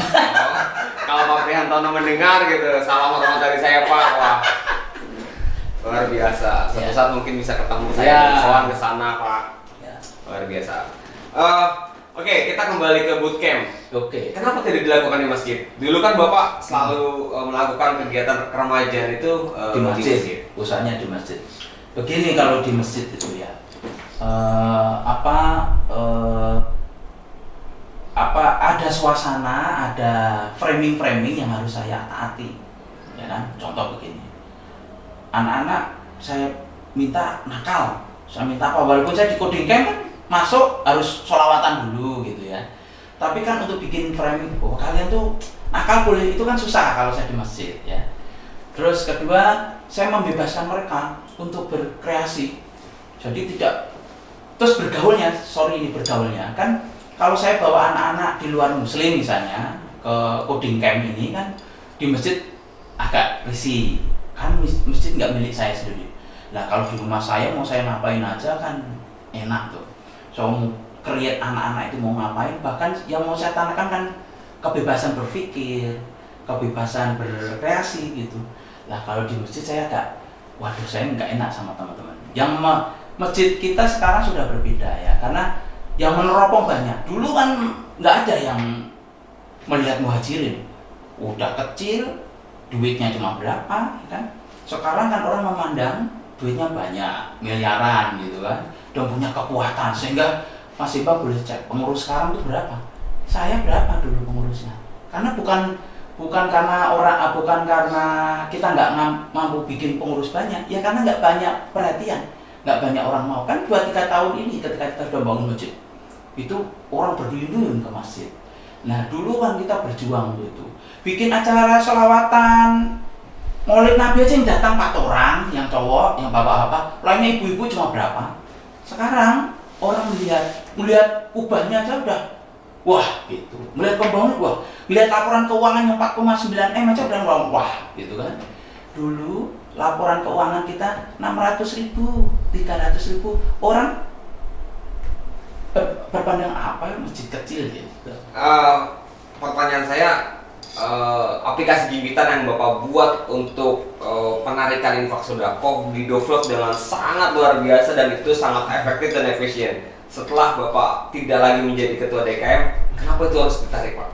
kalau Pak Prihantono mendengar gitu, salam hormat dari saya Pak. Wah, luar biasa. Suatu saat mungkin bisa ketemu saya soal ke sana Pak. Ya. Luar biasa. Oke, kita kembali ke bootcamp. Oke. Kenapa tidak dilakukan di masjid? Dulu kan Bapak selalu melakukan kegiatan keremajan itu di masjid. Usahanya di masjid. Begini kalau di masjid itu ya, ada suasana, ada framing yang harus saya taati, ya kan? Contoh begini, anak-anak saya minta nakal, saya minta apa? Walaupun saya di coding camp kan masuk harus sholawatan dulu gitu ya. Tapi kan untuk bikin framing, kalian tuh nakal boleh, itu kan susah kalau saya di masjid ya. Terus kedua, saya membebaskan mereka untuk berkreasi. Jadi tidak, terus bergaulnya kan kalau saya bawa anak-anak di luar muslim misalnya ke coding camp ini kan di masjid agak risih. Kan masjid nggak milik saya sendiri. Nah kalau di rumah saya mau saya ngapain aja kan enak tuh. So create anak-anak itu mau ngapain, bahkan yang mau saya tanamkan kan kebebasan berpikir, kebebasan berkreasi gitu. Nah kalau di masjid saya agak, waduh saya nggak enak sama teman-teman. Yang masjid kita sekarang sudah berbeda ya, karena yang meneropong banyak. Dulu kan nggak ada yang melihat muhajirin, udah kecil duitnya cuma berapa, ya kan? Sekarang kan orang memandang duitnya banyak, miliaran gitu kan, dan punya kekuatan sehingga Mas Iba boleh cek pengurus sekarang itu berapa, saya berapa dulu pengurusnya, karena bukan karena kita nggak mampu bikin pengurus banyak, ya karena nggak banyak perhatian, nggak banyak orang mau. Kan 2-3 tahun ini ketika kita sudah bangun masjid, itu orang berduyun-duyun ke masjid. Nah dulu kan kita berjuang itu, bikin acara sholawatan, Maulid Nabi aja yang datang 4 orang, yang cowok, yang bapak-bapak, lainnya ibu-ibu cuma berapa. Sekarang orang melihat ubahnya aja udah, wah gitu. Melihat pembangunan, wah. Melihat laporan keuangan yang 4,9 M aja udah ngomong, wah gitu kan. Dulu laporan keuangan kita 600.000, 300.000, orang berpandang apa masjid kecil gitu. Pertanyaan saya, aplikasi Gibitan yang Bapak buat untuk penarikan infak sedekah didevelop dengan sangat luar biasa dan itu sangat efektif dan efisien. Setelah Bapak tidak lagi menjadi ketua DKM, kenapa itu harus ditarik, Pak?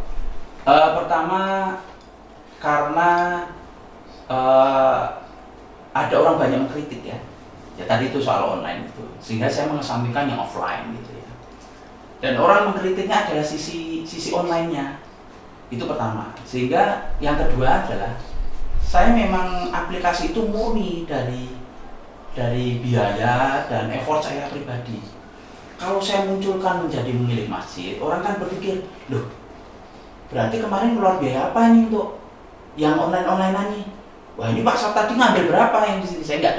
Pertama karena ada orang banyak mengkritik ya tadi itu soal online itu, sehingga saya mengesampingkan yang offline gitu ya. Dan orang mengkritiknya adalah sisi online-nya. Itu pertama. Sehingga yang kedua adalah saya memang aplikasi itu murni dari biaya dan effort saya pribadi. Kalau saya munculkan menjadi milik masjid, orang kan berpikir, loh, berarti kemarin keluar biaya apa ini untuk yang online ini? Wah ini Pak Sab tadi ngambil berapa yang di sini? Saya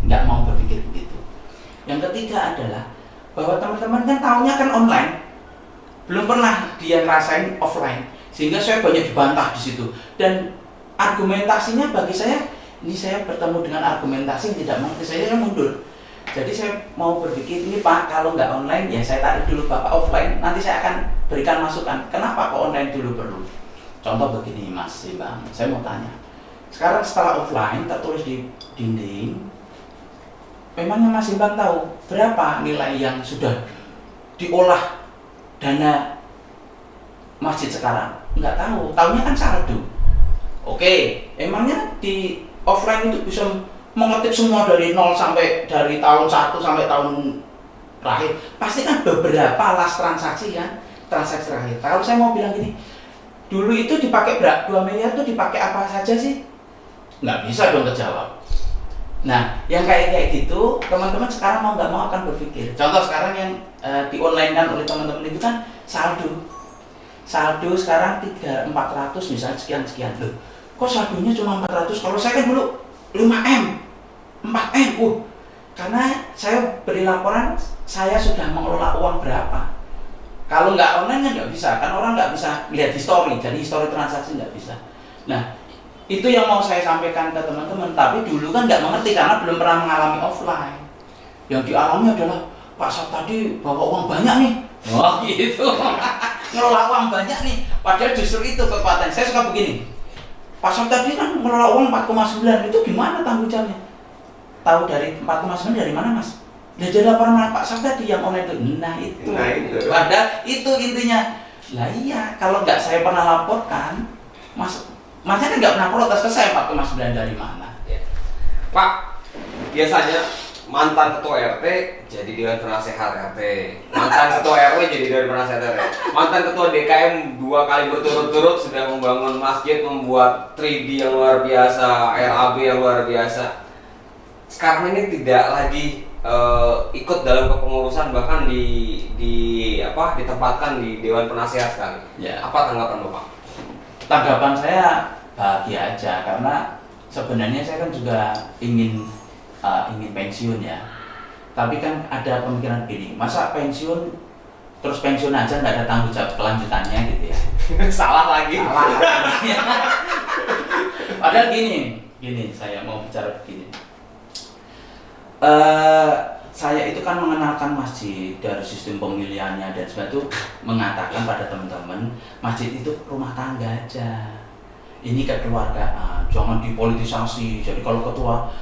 nggak mau berpikir begitu. Yang ketiga adalah bahwa teman-teman kan tahunya kan online, belum pernah dia ngerasain offline, sehingga saya banyak dibantah di situ. Dan argumentasinya bagi saya, ini saya bertemu dengan argumentasi yang tidak mengerti, saya mundur. Jadi saya mau berpikir, ini Pak, kalau nggak online ya saya tarik dulu Bapak offline, nanti saya akan berikan masukan, kenapa kok online dulu perlu. Contoh begini Mas Bang, saya mau tanya, sekarang setelah offline tertulis di dinding, memangnya Mas Bang tahu berapa nilai yang sudah diolah dana masjid sekarang? Nggak tahu, tahunya kan saldo. Oke, emangnya di offline itu bisa mengetik semua dari nol sampai dari tahun 1 sampai tahun terakhir? Pasti kan beberapa las transaksi kan, transaksi terakhir. Kalau saya mau bilang gini, dulu itu dipakai 2 miliar itu dipakai apa saja sih? Nggak bisa dong kejawab. Nah, yang kayak gitu, teman-teman sekarang mau nggak mau akan berpikir. Contoh sekarang yang di online kan oleh teman-teman itu kan saldo sekarang 400 misalnya sekian loh. Kok saldonya cuma 400? Kalau saya kan dulu 5M, 4M. Karena saya beri laporan saya sudah mengelola uang berapa. Kalau nggak online kan nggak bisa, kan orang nggak bisa lihat history, jadi history transaksi nggak bisa. Nah, itu yang mau saya sampaikan ke teman-teman. Tapi dulu kan nggak mengerti karena belum pernah mengalami offline. Yang dialami adalah Pak Sab tadi bawa uang banyak nih. Wah gitu. Ngelola uang banyak nih. Padahal justru itu kekuatan. Saya suka begini. Pak Sab tadi kan ngelola uang 4,9. Itu gimana tanggung jawabnya? Tahu dari 4,9 dari mana Mas? Dia dari laporan Pak Sab tadi yang online itu. Nah itu. Padahal itu intinya. Lah iya, kalau nggak saya pernah laporkan, Masnya kan nggak pernah protes ke saya 4,9 dari mana? Ya. Pak, biasanya mantan ketua RT jadi dewan penasehat RT, mantan ketua RW jadi dewan penasehat RT, mantan ketua DKM 2 kali berturut-turut sudah membangun masjid, membuat 3D yang luar biasa, RAB yang luar biasa. Sekarang ini tidak lagi ikut dalam kepengurusan, bahkan ditempatkan di dewan penasehat sekali. Ya. Apa tanggapan Bapak? Tanggapan saya bahagia aja, karena sebenarnya saya kan juga ingin pensiun ya. Tapi kan ada pemikiran gini, masa pensiun terus pensiun aja nggak ada tanggung jawab kelanjutannya gitu ya. Salah lagi. Padahal gini saya mau bicara begini. Saya itu kan mengenalkan masjid dari sistem pemilihannya dan sebagainya, itu mengatakan pada teman-teman, masjid itu rumah tangga aja. Ini kekeluargaan, jangan dipolitisasi. Jadi kalau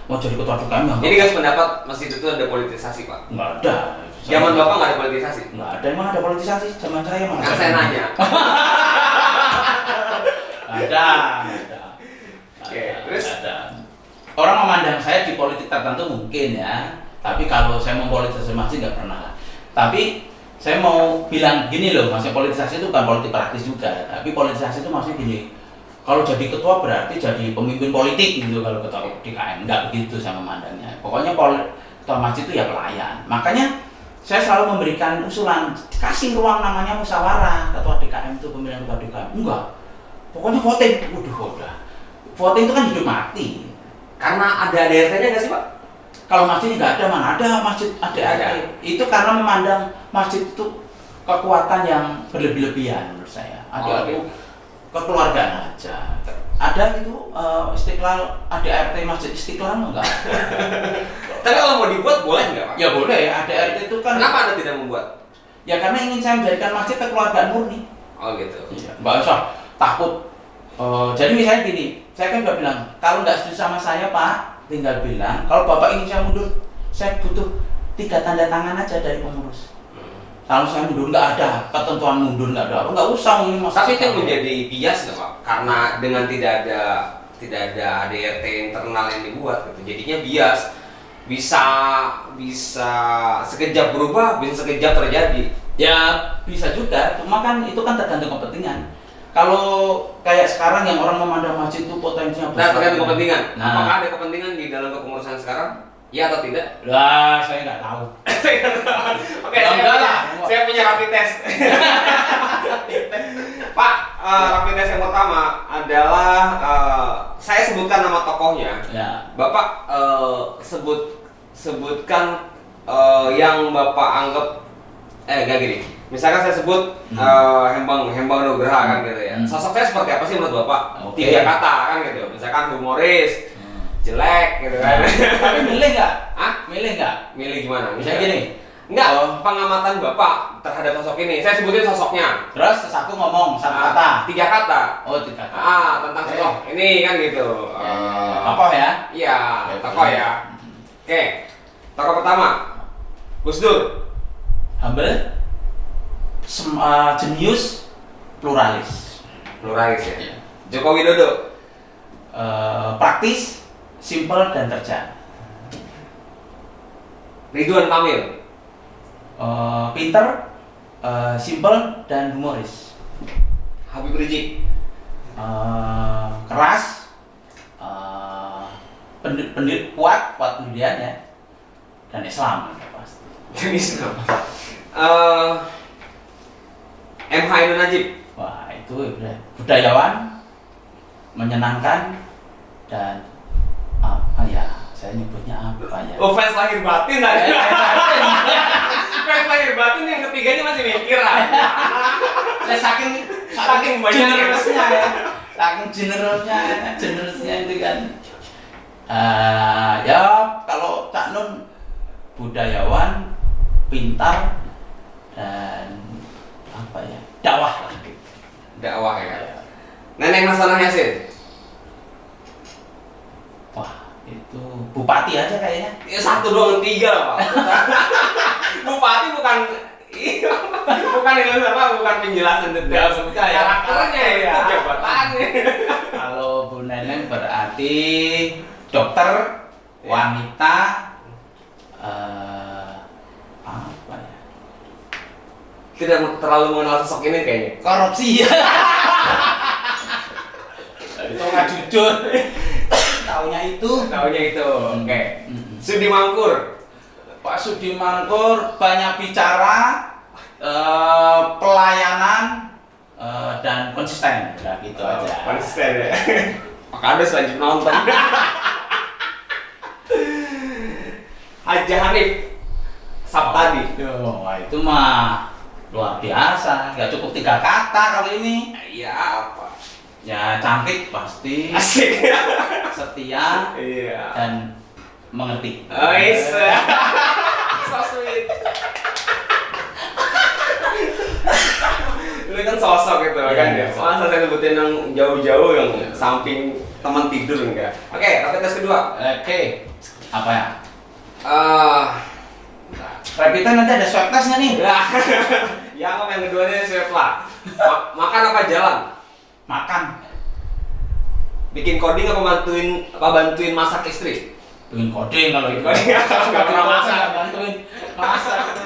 mau jadi ketua DKM ya. Jadi guys, pendapat masjid itu ada politisasi Pak? Nggak ada. Zaman Bapak nggak ada politisasi? Nggak ada, emang ada politisasi zaman saya mana? Kan saya nanya. Ada. Oke. orang memandang saya di politik tertentu mungkin ya, tapi kalau saya mempolitisasi masjid nggak pernah lah. Tapi saya mau bilang gini loh, maksudnya politisasi itu bukan politik praktis juga, tapi politisasi itu maksudnya gini, kalau jadi ketua berarti jadi pemimpin politik gitu kalau ketua DKM, nggak begitu saya memandangnya. Pokoknya ketua masjid itu ya pelayan. Makanya saya selalu memberikan usulan, kasih ruang namanya musyawarah ketua DKM itu, pemilihan ketua DKM. Enggak, pokoknya voting. Udah. Voting itu kan hidup mati. Karena ada ADRT-nya nggak sih Pak? Kalau masjid nggak ada, mana ada masjid ada. Itu karena memandang masjid itu kekuatan yang berlebih-lebihan menurut saya. Ada kekeluargaan aja. Ada itu Istiqlal, ADRT Masjid Istiqlal enggak? Tapi kalau mau dibuat boleh nggak Pak? Ya boleh, ADRT itu kan. Kenapa Anda tidak membuat? Ya karena ingin saya menjadikan masjid kekeluargaan murni. Oh gitu. Iya, nggak usah takut. Jadi misalnya gini, saya kan udah bilang, kalau nggak setuju sama saya Pak, tinggal bilang, kalau Bapak ingin saya mundur, saya butuh 3 tanda tangan aja dari pengurus. Kalau saya mundur, nggak ada ketentuan mundur, nggak ada, nggak usah ini mas. Tapi itu menjadi bias nggak Pak? Karena dengan tidak ada ADRT internal yang dibuat, gitu. Jadinya bias, bisa sekejap berubah, bisa sekejap terjadi. Ya bisa juga, cuma kan itu kan tergantung kepentingan. Kalau kayak sekarang yang orang memandang masjid itu potensinya besar. Nah, tergantung kepentingan. Nah, apakah ada kepentingan di dalam kepengurusan sekarang? Ya atau tidak? Lah, saya nggak tahu. Oke, saya punya rapid test. Pak, rapid test yang pertama adalah saya sebutkan nama tokohnya. Ya. Bapak sebutkan yang Bapak anggap enggak gini. Misalkan saya sebut Hembang Nugraha kan gitu ya. Sosoknya seperti apa sih menurut Bapak? Okay. 3 kata kan gitu. Misalkan humoris, jelek gitu kan. Tapi milih nggak? Milih nggak? Milih gimana? Misalnya gini. Enggak, pengamatan Bapak terhadap sosok ini. Saya sebutin sosoknya. Terus aku ngomong 1 kata. 3 kata. Oh, 3 kata. Tentang sosok ini kan gitu. Tokoh ya? Iya, tokoh ya. Oke. Tokoh pertama. Gus Dur. Humble. Jenius, pluralis ya. Joko Widodo. Praktis, simple dan terjang. Ridwan Kamil. Pinter, simple dan humoris. Habib Rizik. Keras, kuat pendirian ya, dan Islam pasti. Dan Islam. MH Ainun Najib. Wah itu budayawan, menyenangkan, dan apa ya? Saya nyebutnya apa ya? Oh, fans lahir batin lah. Fans lahir batin yang ketiganya masih mikir lah. Saya saking generousnya ya, saking generousnya itu kan. Ya kalau Cak Nun budayawan, pintar, dan apa ya, dakwah lah. Dakwah ya. Neneng Hasanah Yassin. Wah itu bupati aja kayaknya. Ya 1, 2, 3 lah Pak. Bupati bukan bukan penjelasan detail karakternya ya, jabatannya. Kalau Bu Neneng berarti dokter, wanita, apa ya? Tidak terlalu mengenal sosok ini kayaknya. Korupsi ya. Itu nggak jujur. Taunya itu. Oke. Sudi Mangkur. Pak Sudi Mangkur banyak bicara, pelayanan, dan konsisten. Ya gitu aja. Konsisten ya. Maka ada selanjutnya nonton. Haji Hanif Sabtadi. Wah itu mah luar biasa. Nggak cukup 3 kata kalau ini. Iya apa? Ya cantik pasti. Asik. Setia. Iya. Dan mengerti. Oh iya. So sweet. Ini kan sosok gitu kan ya. Masa saya sebutin yang jauh-jauh yang samping teman tidur enggak. Oke, rapid test kedua. Oke. Apa ya? Rapid test nanti ada swab test nggak nih? Ya, apa yang keduanya swab lah. Makan apa jalan? Makan. Bikin coding apa bantuin masak istri? Bikin coding kalau itu. Nggak pernah masak. Bantuin masak gitu.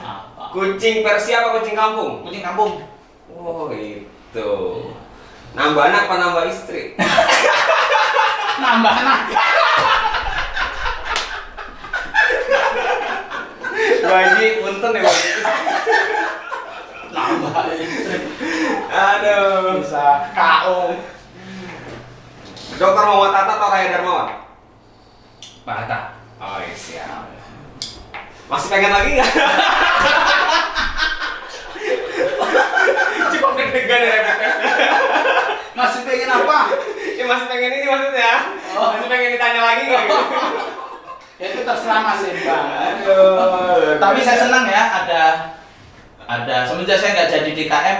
Apa? Kucing Persia apa kucing kampung? Kucing kampung. Oh itu. Nambah anak apa nambah istri? Nambah anak. Baji, punten ya Baji. Nambah istri. Aduh. Bisa KO. Dokter Muhammad Tata atau Raya Darmawan? Pak Hatta. Oh iya siap. Masih pengen lagi nggak? Cukup deg-degan ya rapid test. Masih pengen apa? Ya masih pengen ini maksudnya. Masih pengen ditanya lagi nggak gitu? Ya itu terserah Mas Bang. Aduh. Tapi saya senang ya ada semenjak saya nggak jadi DKM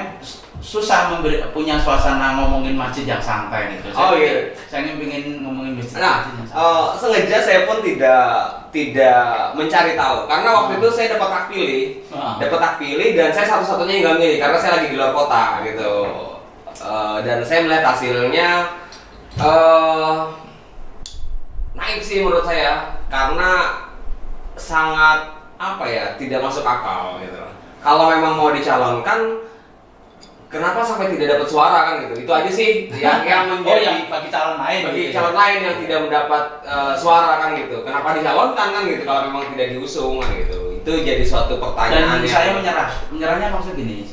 susah punya suasana ngomongin masjid yang santai gitu. Oh iya. Saya ingin ngomongin masjid Nah, yang santai. sengaja saya pun tidak mencari tahu karena waktu itu saya dapat hak pilih dan saya satu-satunya yang nggak milih karena saya lagi di luar kota gitu. Dan saya melihat hasilnya naik sih menurut saya karena sangat apa ya tidak masuk akal gitu. Kalau memang mau dicalonkan, kenapa sampai tidak dapat suara kan gitu? Itu aja sih yang menjadi yang bagi calon lain. bagi gitu. calon lain yang tidak mendapat suara kan gitu. Kenapa dicalonkan kan gitu kalau memang tidak diusung kan gitu. Itu jadi suatu pertanyaan. Dan saya menyerahnya maksud gini.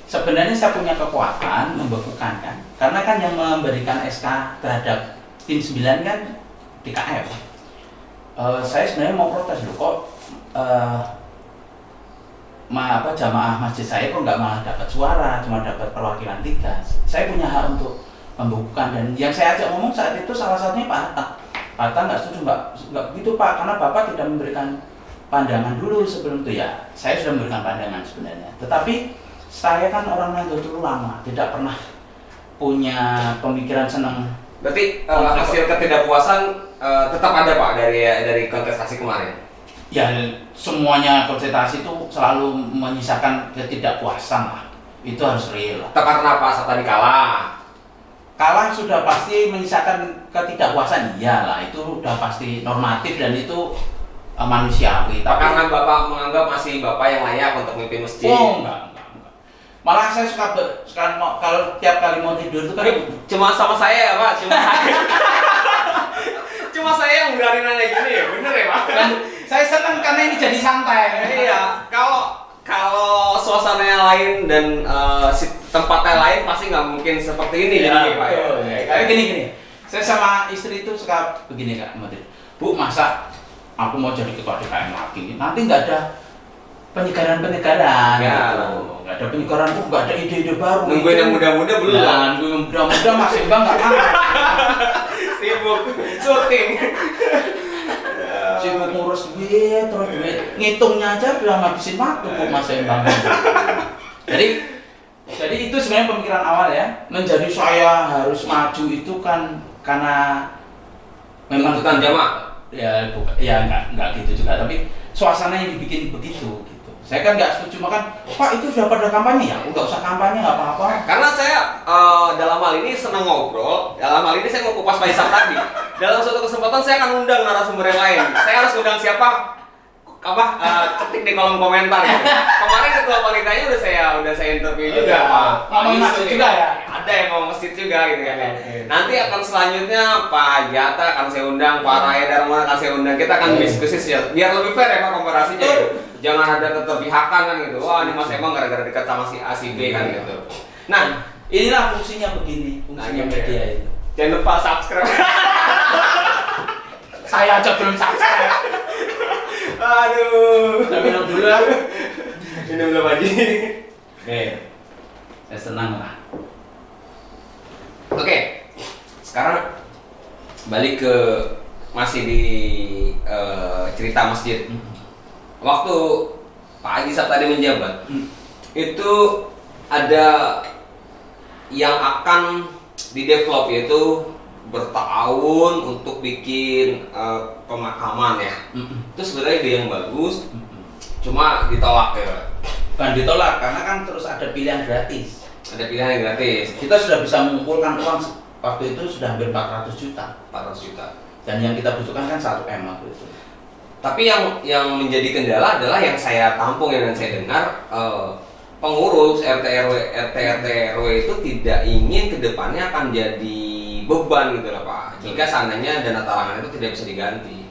Sebenarnya saya punya kekuatan membekukan kan. Karena kan yang memberikan SK terhadap tim 9 kan DKM. Saya sebenarnya mau protes loh kok jamaah masjid saya kok nggak malah dapat suara, cuma dapat perwakilan 3. Saya punya hak untuk membukukan dan yang saya ajak ngomong saat itu salah satunya Pak Hatta. Pak Hatta nggak setuju, nggak begitu Pak, karena Bapak tidak memberikan pandangan dulu sebelum itu ya. Saya sudah memberikan pandangan sebenarnya, tetapi saya kan orang Nahdlatul Ulama, tidak pernah punya pemikiran senang. Berarti hasil ketidakpuasan tetap ada Pak dari kontestasi kemarin. Ya semuanya konsentrasi itu selalu menyisakan ketidakpuasan lah, itu harus real lah. Karena Pak saat tadi kalah. Kalah sudah pasti menyisakan ketidakpuasan, iyalah itu udah pasti normatif dan itu manusiawi. Tapi Karena Bapak menganggap masih Bapak yang layak untuk memimpin masjid. oh enggak. Malah saya sekarang kalau tiap kali mau tidur itu kan Cuma sama saya ya Pak, cuma saya yang berani nanya gini ya, bener ya Pak? dan saya senang karena ini jadi santai. Iya, kalau suasananya lain dan tempatnya lain pasti nggak mungkin seperti ini jadi Pak ya. Kayak gini. Saya sama istri itu suka begini Kak Menteri. Bu, masa aku mau jadi ketua DKM lagi? Nanti nggak ada penyegaran Ya. gitu. Nggak ada penyegaran, nggak ada ide-ide baru. Nungguin yang muda-muda belum? Ya, nungguin yang muda-muda masih nggak mau. Sibuk syuting. Sibuk ngurus duit, terus duit ngitungnya aja udah ngabisin waktu kok Mas Embang. Jadi itu sebenarnya pemikiran awal ya. Menjadi saya harus maju itu kan karena memang Tuntutan jamaah. Ya bukan, ya enggak gitu juga, tapi suasana yang dibikin begitu gitu. Saya kan nggak setuju makan, Pak itu sudah pada kampanye ya, nggak usah kampanye nggak apa-apa. Karena saya dalam hal ini senang ngobrol, dalam hal ini saya mau kupas Faisal tadi. Dalam suatu kesempatan saya akan undang narasumber yang lain. Saya harus undang siapa? Ketik di kolom komentar. Gitu. Kemarin ketua panitianya udah saya interview juga. Ngomongin masjid juga ya? Ada yang ngomong masjid juga gitu kan. Oke. Nanti akan selanjutnya Pak Jata akan saya undang, Pak Raya Darmawan akan saya undang. Kita akan diskusi biar lebih fair ya Pak komparasinya. Gitu. Jangan ada keterpihakan kan gitu. Wah ini Mas emang gara-gara dekat sama si A si B kan gitu. Nah inilah fungsinya begini, fungsinya media itu. Jangan lupa subscribe. Saya aja belum subscribe. Aduh. Kita minum dulu ya. Minum dulu Haji. Oke. Saya senang lah. Oke. Sekarang balik ke masih di cerita masjid. Waktu Pak Haji saat tadi menjabat, itu ada yang akan didevelop yaitu bertahun untuk bikin pemakaman ya. Itu sebenarnya ide yang bagus, cuma ditolak ya. Bukan ditolak karena kan terus ada pilihan gratis. Ada pilihan yang gratis. Kita sudah bisa mengumpulkan uang waktu itu sudah hampir 400 juta. 400 juta. Dan yang kita butuhkan kan 1 M waktu itu. Tapi yang menjadi kendala adalah yang saya tampung dan saya dengar pengurus RT RW itu tidak ingin kedepannya akan jadi beban gitu lah Pak. Jika seandainya dana talangan itu tidak bisa diganti.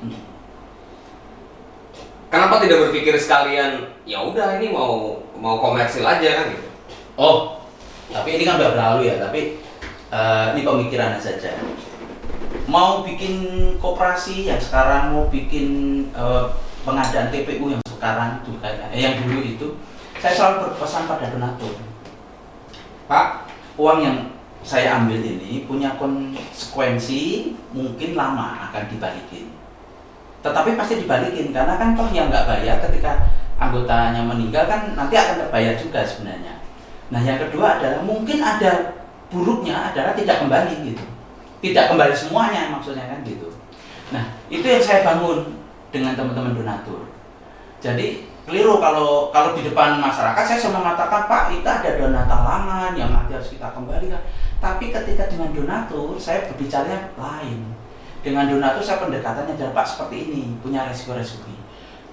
Kenapa tidak berpikir sekalian ya udah ini mau komersil aja kan gitu? Oh, tapi ini kan udah berlalu ya. Tapi ini pemikirannya saja. Mau bikin koperasi yang sekarang, mau bikin pengadaan TPU yang sekarang juga, yang dulu itu, saya selalu berpesan pada donatur, Pak, uang yang saya ambil ini punya konsekuensi mungkin lama akan dibalikin, tetapi pasti dibalikin karena kan toh yang nggak bayar ketika anggotanya meninggal kan nanti akan terbayar juga sebenarnya. Nah yang kedua adalah mungkin ada buruknya adalah tidak kembali gitu. Tidak kembali semuanya maksudnya kan gitu. Nah itu yang saya bangun dengan teman-teman donatur. Jadi keliru kalau di depan masyarakat saya selalu mengatakan Pak itu ada dana talangan yang nanti harus kita kembalikan. Tapi ketika dengan donatur saya berbicaranya lain. Dengan donatur saya pendekatannya adalah Pak seperti ini punya resiko-resiko.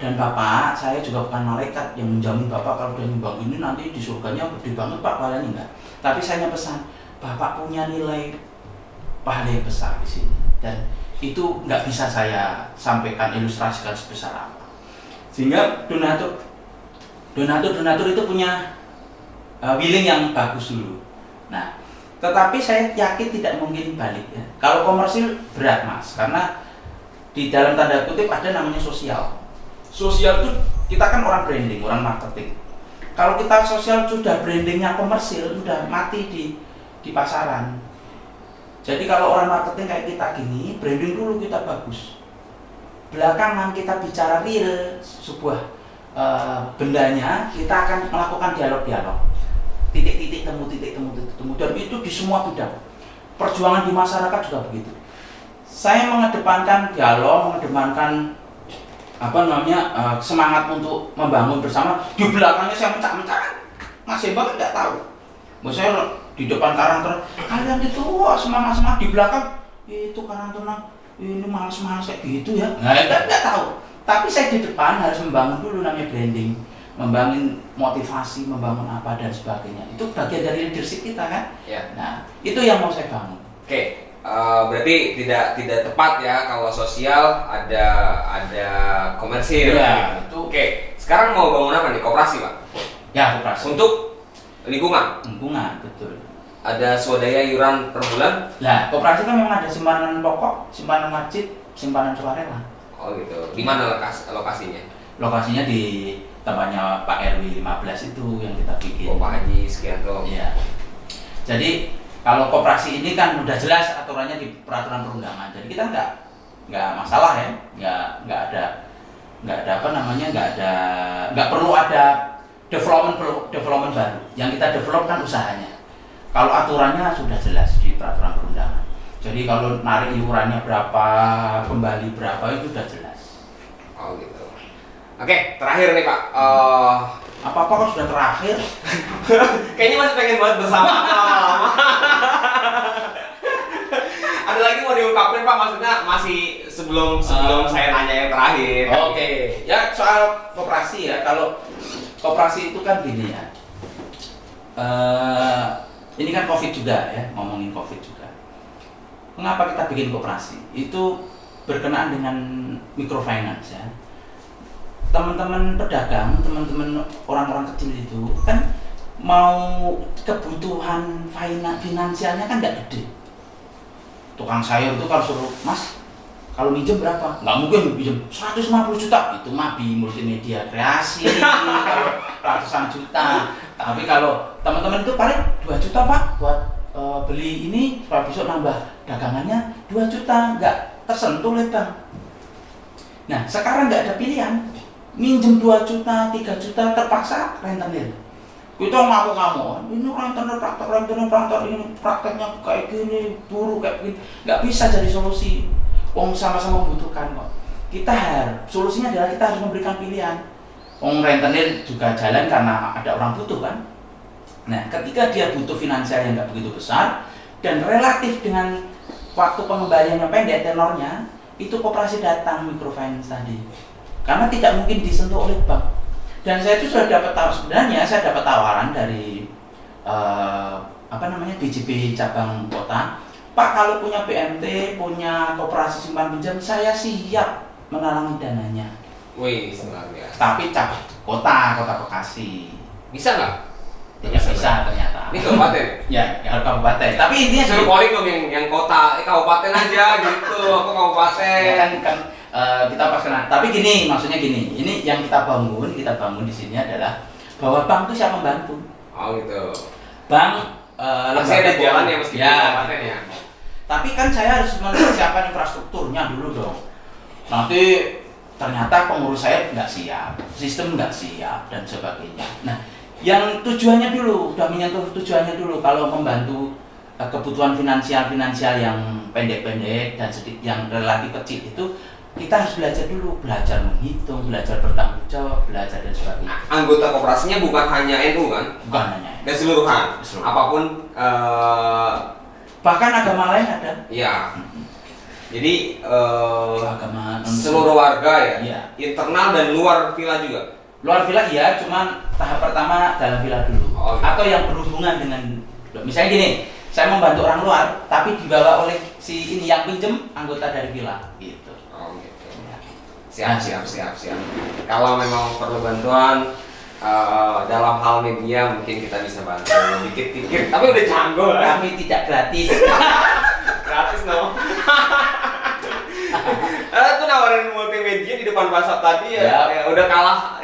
Dan Bapak saya juga bukan malaikat yang menjamin Bapak kalau udah nyumbang ini nanti di surganya gede banget Pak pahalanya enggak. Tapi saya pesan Bapak punya nilai pahala yang besar di sini dan itu nggak bisa saya sampaikan ilustrasikan sebesar apa sehingga donatur itu punya willing yang bagus dulu. Nah tetapi saya yakin tidak mungkin balik ya. Kalau komersil berat Mas karena di dalam tanda kutip ada namanya sosial itu kita kan orang branding, orang marketing. Kalau kita sosial sudah brandingnya komersil sudah mati di pasaran. Jadi kalau orang marketing kayak kita gini, branding dulu kita bagus. Belakangan kita bicara real sebuah bendanya, kita akan melakukan dialog-dialog. Titik-titik temu. Dan itu di semua bidang. Perjuangan di masyarakat juga begitu. Saya mengedepankan dialog, mengedepankan semangat untuk membangun bersama. Di belakangnya saya mencak-mencak. Mas Embang nggak tahu. Maksudnya di depan karang terus kalian itu semangat di belakang itu karang tenang ini malas kayak gitu ya. Nah itu nggak tahu. Tapi saya di depan harus membangun dulu namanya branding, membangun motivasi, membangun apa dan sebagainya. Itu bagian dari leadership kita kan. Ya. Nah itu yang mau saya bangun. Oke. Berarti tidak tepat ya kalau sosial ada komersil. Ya, gitu. Oke. Sekarang mau bangun apa nih? Koperasi Pak? Ya koperasi. Untuk lingkungan betul. Ada swadaya iuran per bulan? Nah, koperasi kan memang ada simpanan pokok, simpanan wajib, simpanan sukarela. Oh gitu. Di mana lokasinya? Lokasinya di tempatnya Pak RW 15 itu yang kita bikin. Oh Pak Haji Sekianto. Iya. Jadi kalau koperasi ini kan udah jelas aturannya di peraturan perundangan. Jadi kita nggak masalah ya, nggak perlu ada development baru. Yang kita develop kan usahanya. Kalau aturannya sudah jelas di peraturan perundangan. Jadi kalau narik iurannya berapa, kembali berapa itu sudah jelas. Oh gitu. Oke, terakhir nih Pak. Apa-apa kok sudah terakhir? Kayaknya masih pengen buat bersama lama. Ada lagi mau diungkapin Pak? Maksudnya masih sebelum saya nanya yang terakhir. Oke. Ya soal koperasi ya. Kalau koperasi itu kan gini ya. Ini kan COVID juga ya, ngomongin COVID juga. Mengapa kita bikin koperasi? Itu berkenaan dengan microfinance ya. Teman-teman pedagang, teman-teman orang-orang kecil itu kan mau kebutuhan finansialnya kan nggak gede. Tukang sayur itu kalau suruh, Mas, kalau minjem berapa? Nggak mungkin minjem 150 juta. Itu mah di multimedia kreasi, kalau ratusan juta. Tapi kalau teman-teman itu paling 2 juta Pak buat beli ini, supaya besok nambah dagangannya 2 juta, nggak tersentuh oleh bank. Nah sekarang nggak ada pilihan, minjem 2 juta, 3 juta terpaksa rentenir. Kita ngamuk-ngamuk, ini rentenir praktek ini prakteknya kayak gini, buruk kayak begini, nggak bisa jadi solusi. Wong sama-sama membutuhkan kok. Solusinya adalah kita harus memberikan pilihan. Wong rentenir juga jalan karena ada orang butuh kan. Nah, ketika dia butuh finansial yang nggak begitu besar, dan relatif dengan waktu pengembaliannya pendek tenornya, itu koperasi datang microfinance tadi. Karena tidak mungkin disentuh oleh bank. Dan saya itu sudah dapat sebenarnya saya dapat tawaran dari BJB cabang kota. Pak, kalau punya BMT, punya koperasi simpan pinjam, saya siap menalangi dananya. Wih, luar biasa. Tapi cabang kota Bekasi. Bisa nggak? Tidak bisa ternyata. Ini kabupaten? Ya, kabupaten. Tapi intinya suruh calling dong yang kota, kabupaten aja gitu. Aku kabupaten. Ya kan kita pas kenal. Tapi gini, maksudnya gini. Ini yang kita bangun di sini adalah bahwa bank itu siap membantu. Oh gitu. Bank masih ada jalan ya meskipun kabupaten ya. Tapi kan saya harus mempersiapkan infrastrukturnya dulu dong. Nanti ternyata pengurus saya nggak siap, sistem nggak siap dan sebagainya. Nah, yang tujuannya dulu, udah menyentuh tujuannya dulu. Kalau membantu kebutuhan finansial yang pendek-pendek dan sedikit yang relatif kecil itu, kita harus belajar dulu, belajar menghitung, belajar bertanggung jawab, belajar dan sebagainya. Anggota koperasinya bukan hanya NU kan? Bukan hanya. Dan seluruhan. Apapun. Bahkan agama lain ada. Iya. Jadi agama seluruh warga ya? Iya. Internal dan luar villa juga? Luar villa iya, cuman tahap pertama dalam villa dulu. Oh, gitu. Atau yang berhubungan dengan, misalnya gini, saya membantu orang luar, tapi dibawa oleh si ini yang pinjem anggota dari villa, gitu. Oh gitu. Siap. Kalau memang perlu bantuan dalam hal media mungkin kita bisa bantu dikit-dikit, tapi udah canggul kan? Tapi tidak gratis. Gratis no. Itu nawarin multimedia di depan pasar tadi ya udah kalah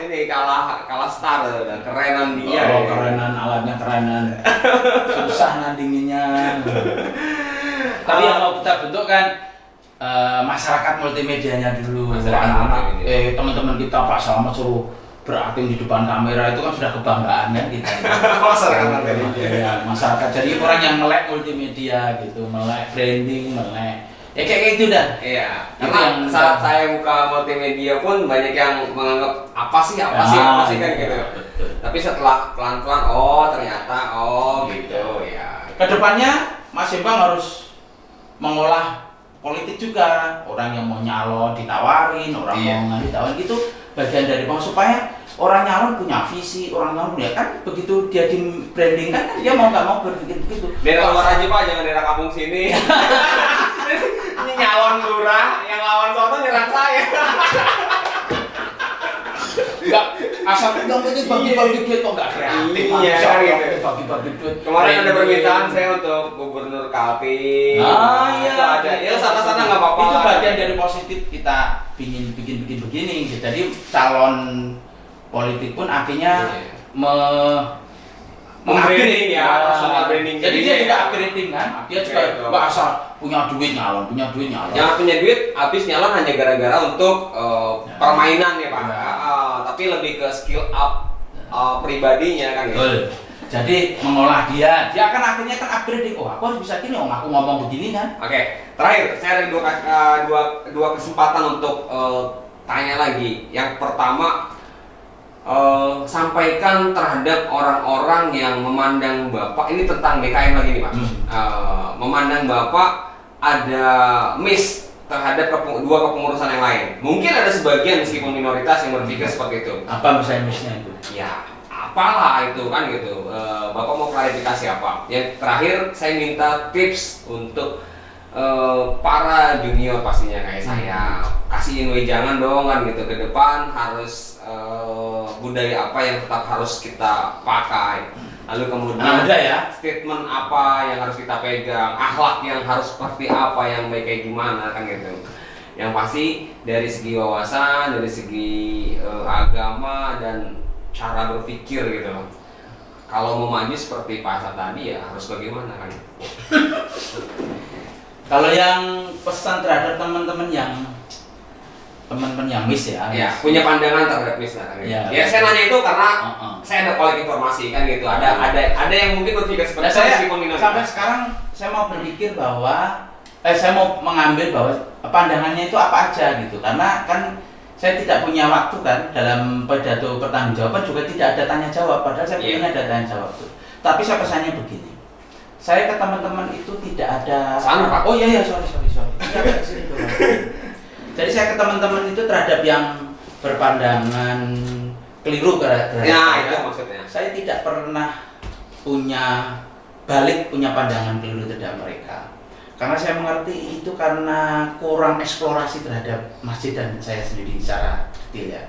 star, udah kerenan dia. Oh, kerenan, alatnya kerenan. Susah nandinginnya. Tapi yang mau kita bentuk kan masyarakat multimedianya dulu. Anak-anak, teman-teman kita Pak Salamat suruh berakting di depan kamera itu kan sudah kebanggaan kan kita. Masyarakat jadi orang yang melek multimedia gitu, melek branding, melek kayak gitu dah. Iya. Karena saat saya buka multimedia pun banyak yang menganggap apa sih kan gitu. Betul. Tapi setelah pelan-pelan ternyata gitu ya. Kedepannya Mas Embang harus mengolah politik juga. Orang yang mau nyalon ditawarin, orang mau nggak ditawarin gitu, bagian dari supaya orang nyalon punya visi, orang nyalon punya kan begitu dia di branding kan dia mau nggak mau berpikir begitu. Daerah luar aja Pak, jangan daerah kampung sini. Ini nyalon lurah, yang lawan sono nyerang saya. Enggak, asal pegang ini bagi-bagi duit kok nggak kreatif. Iya, gitu. Bagi-bagi duit. Kemarin ada permintaan saya untuk Gubernur Kaltim. Iya, itu ada. Ya sana-sana nggak apa-apa. Itu bagian dari positif kita bikin begini. Jadi calon politik pun akhirnya mengupgrading personal branding. Jadi dia juga upgrading kan, dia juga nggak asal punya duit nyalon. Jangan punya duit, habis nyalon hanya gara-gara untuk permainan ya Pak. Tapi lebih ke skill up pribadinya kan. Betul. Jadi mengolah dia akan akhirnya kan upgrading. Oh, aku harus bisa gini, aku ngomong begini kan. Oke, terakhir saya ada dua kesempatan untuk tanya lagi. Yang pertama, sampaikan terhadap orang-orang yang memandang Bapak, ini tentang BKM lagi nih Pak, memandang Bapak ada miss terhadap dua kepengurusan yang lain. Mungkin ada sebagian meskipun minoritas yang berpikir seperti itu. Apa misalnya missnya itu? Ya, apalah itu kan gitu. Bapak mau klarifikasi apa? Yang terakhir saya minta tips untuk para junior pastinya kayak saya. Kasihin wejangan dong kan gitu, ke depan harus budaya apa yang tetap harus kita pakai, lalu kemudian statement apa yang harus kita pegang, akhlak yang harus seperti apa, yang baik kayak gimana kan gitu. Yang pasti dari segi wawasan, dari segi agama dan cara berpikir gitu. Kalau mau maju seperti Pak Asad tadi ya harus bagaimana kan? Kalau yang pesan terhadap teman-teman yang miss ya, punya pandangan terhadap miss kan? Ya saya nanya itu karena saya ada kolek informasi kan gitu. Ada yang mungkin berpikir seperti saya. Sampai sekarang saya mau berpikir bahwa saya mau mengambil bahwa pandangannya itu apa aja gitu, karena kan saya tidak punya waktu kan dalam pidato pertanggungjawaban juga tidak ada tanya jawab, padahal saya ingin ada tanya jawab tuh. Tapi saya pesannya begini, saya ke teman-teman itu tidak ada. Sana, Pak. Oh iya sorry. Iya, ke sini dulu. Jadi saya ke teman-teman itu terhadap yang berpandangan keliru terhadap Ya, itu maksudnya. saya tidak pernah punya pandangan keliru terhadap mereka. Karena saya mengerti itu karena kurang eksplorasi terhadap masjid dan saya sendiri secara detail ya.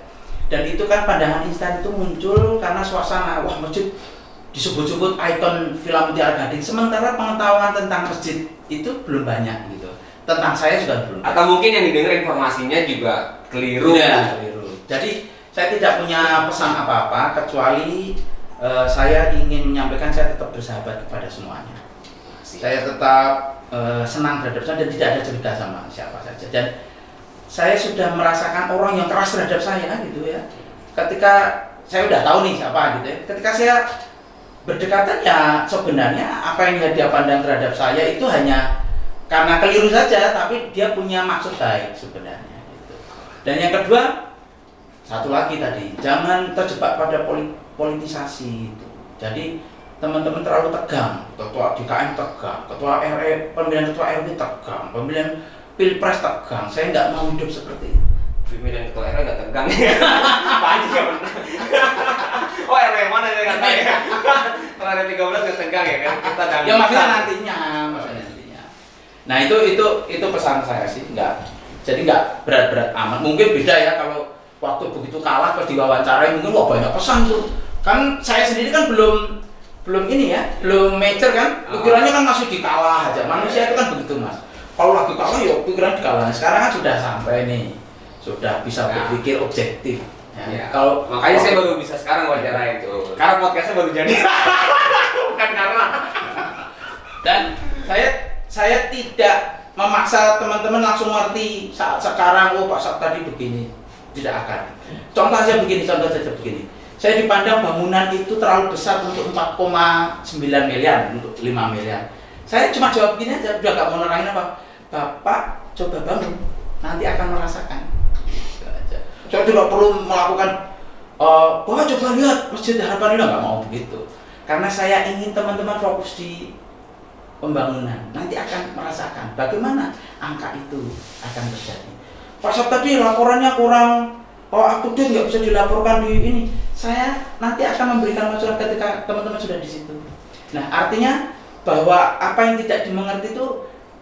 Dan itu kan pandangan instan itu muncul karena suasana, wah masjid disebut-sebut ikon film Mutiara Gading, sementara pengetahuan tentang masjid itu belum banyak gitu. Tentang saya juga belum. Atau mungkin yang didengar informasinya juga keliru. Ya, keliru. Jadi saya tidak punya pesan apa-apa kecuali saya ingin menyampaikan saya tetap bersahabat kepada semuanya. Saya tetap senang terhadap saya dan tidak ada cerita sama siapa saja. Dan saya sudah merasakan orang yang keras terhadap saya gitu ya. Ketika saya udah tahu nih siapa gitu ya. Ketika saya berdekatan ya sebenarnya apa yang dia pandang terhadap saya itu hanya karena keliru saja, tapi dia punya maksud baik sebenarnya gitu. Dan yang kedua, satu lagi tadi, jangan terjebak pada politisasi itu. Jadi teman-teman terlalu tegang, ketua DKM tegang, ketua RE, pemilihan ketua RW tegang, pemilihan Pilpres tegang. Saya nggak mau hidup seperti itu. Pemilihan ketua RW nggak tegang. Pak Haji nggak pernah. Oh RW mana yang nggak tegang ya? Kalau ada 13 nggak tegang ya kan? Kita Ya maksudnya nantinya. Nah itu pesan saya sih, nggak. Jadi nggak berat-berat amat. Mungkin beda ya kalau waktu begitu kalah pas diwawancarai mungkin wah banyak pesan tuh. Kan saya sendiri kan belum ini ya, belum major kan. Pikirannya kan masih dikalah aja. Manusia itu kan begitu Mas. Kalau lagi kalah ya pikiran dikalah. Sekarang kan sudah sampai nih, sudah bisa berpikir objektif. Ya. Kalau makanya saya baru bisa sekarang wawancara itu. Karena podcastnya baru jadi. Bukan karena. Dan saya tidak memaksa teman-teman langsung ngerti saat sekarang. Oh Pak Sat tadi begini, tidak akan. Contoh saja begini. Saya dipandang bangunan itu terlalu besar untuk 4,9 miliar, untuk 5 miliar. Saya cuma jawab begini aja, udah gak mau nerangin apa. Bapak coba bangun, nanti akan merasakan. Saya tidak perlu melakukan, Bapak coba lihat Masjid Harapan Indah, nggak mau begitu. Karena saya ingin teman-teman fokus di pembangunan, nanti akan merasakan bagaimana angka itu akan terjadi. Pak Sat tadi laporannya kurang up to date, nggak bisa dilaporkan di ini. Saya nanti akan memberikan masukan ketika teman-teman sudah di situ. Nah artinya bahwa apa yang tidak dimengerti itu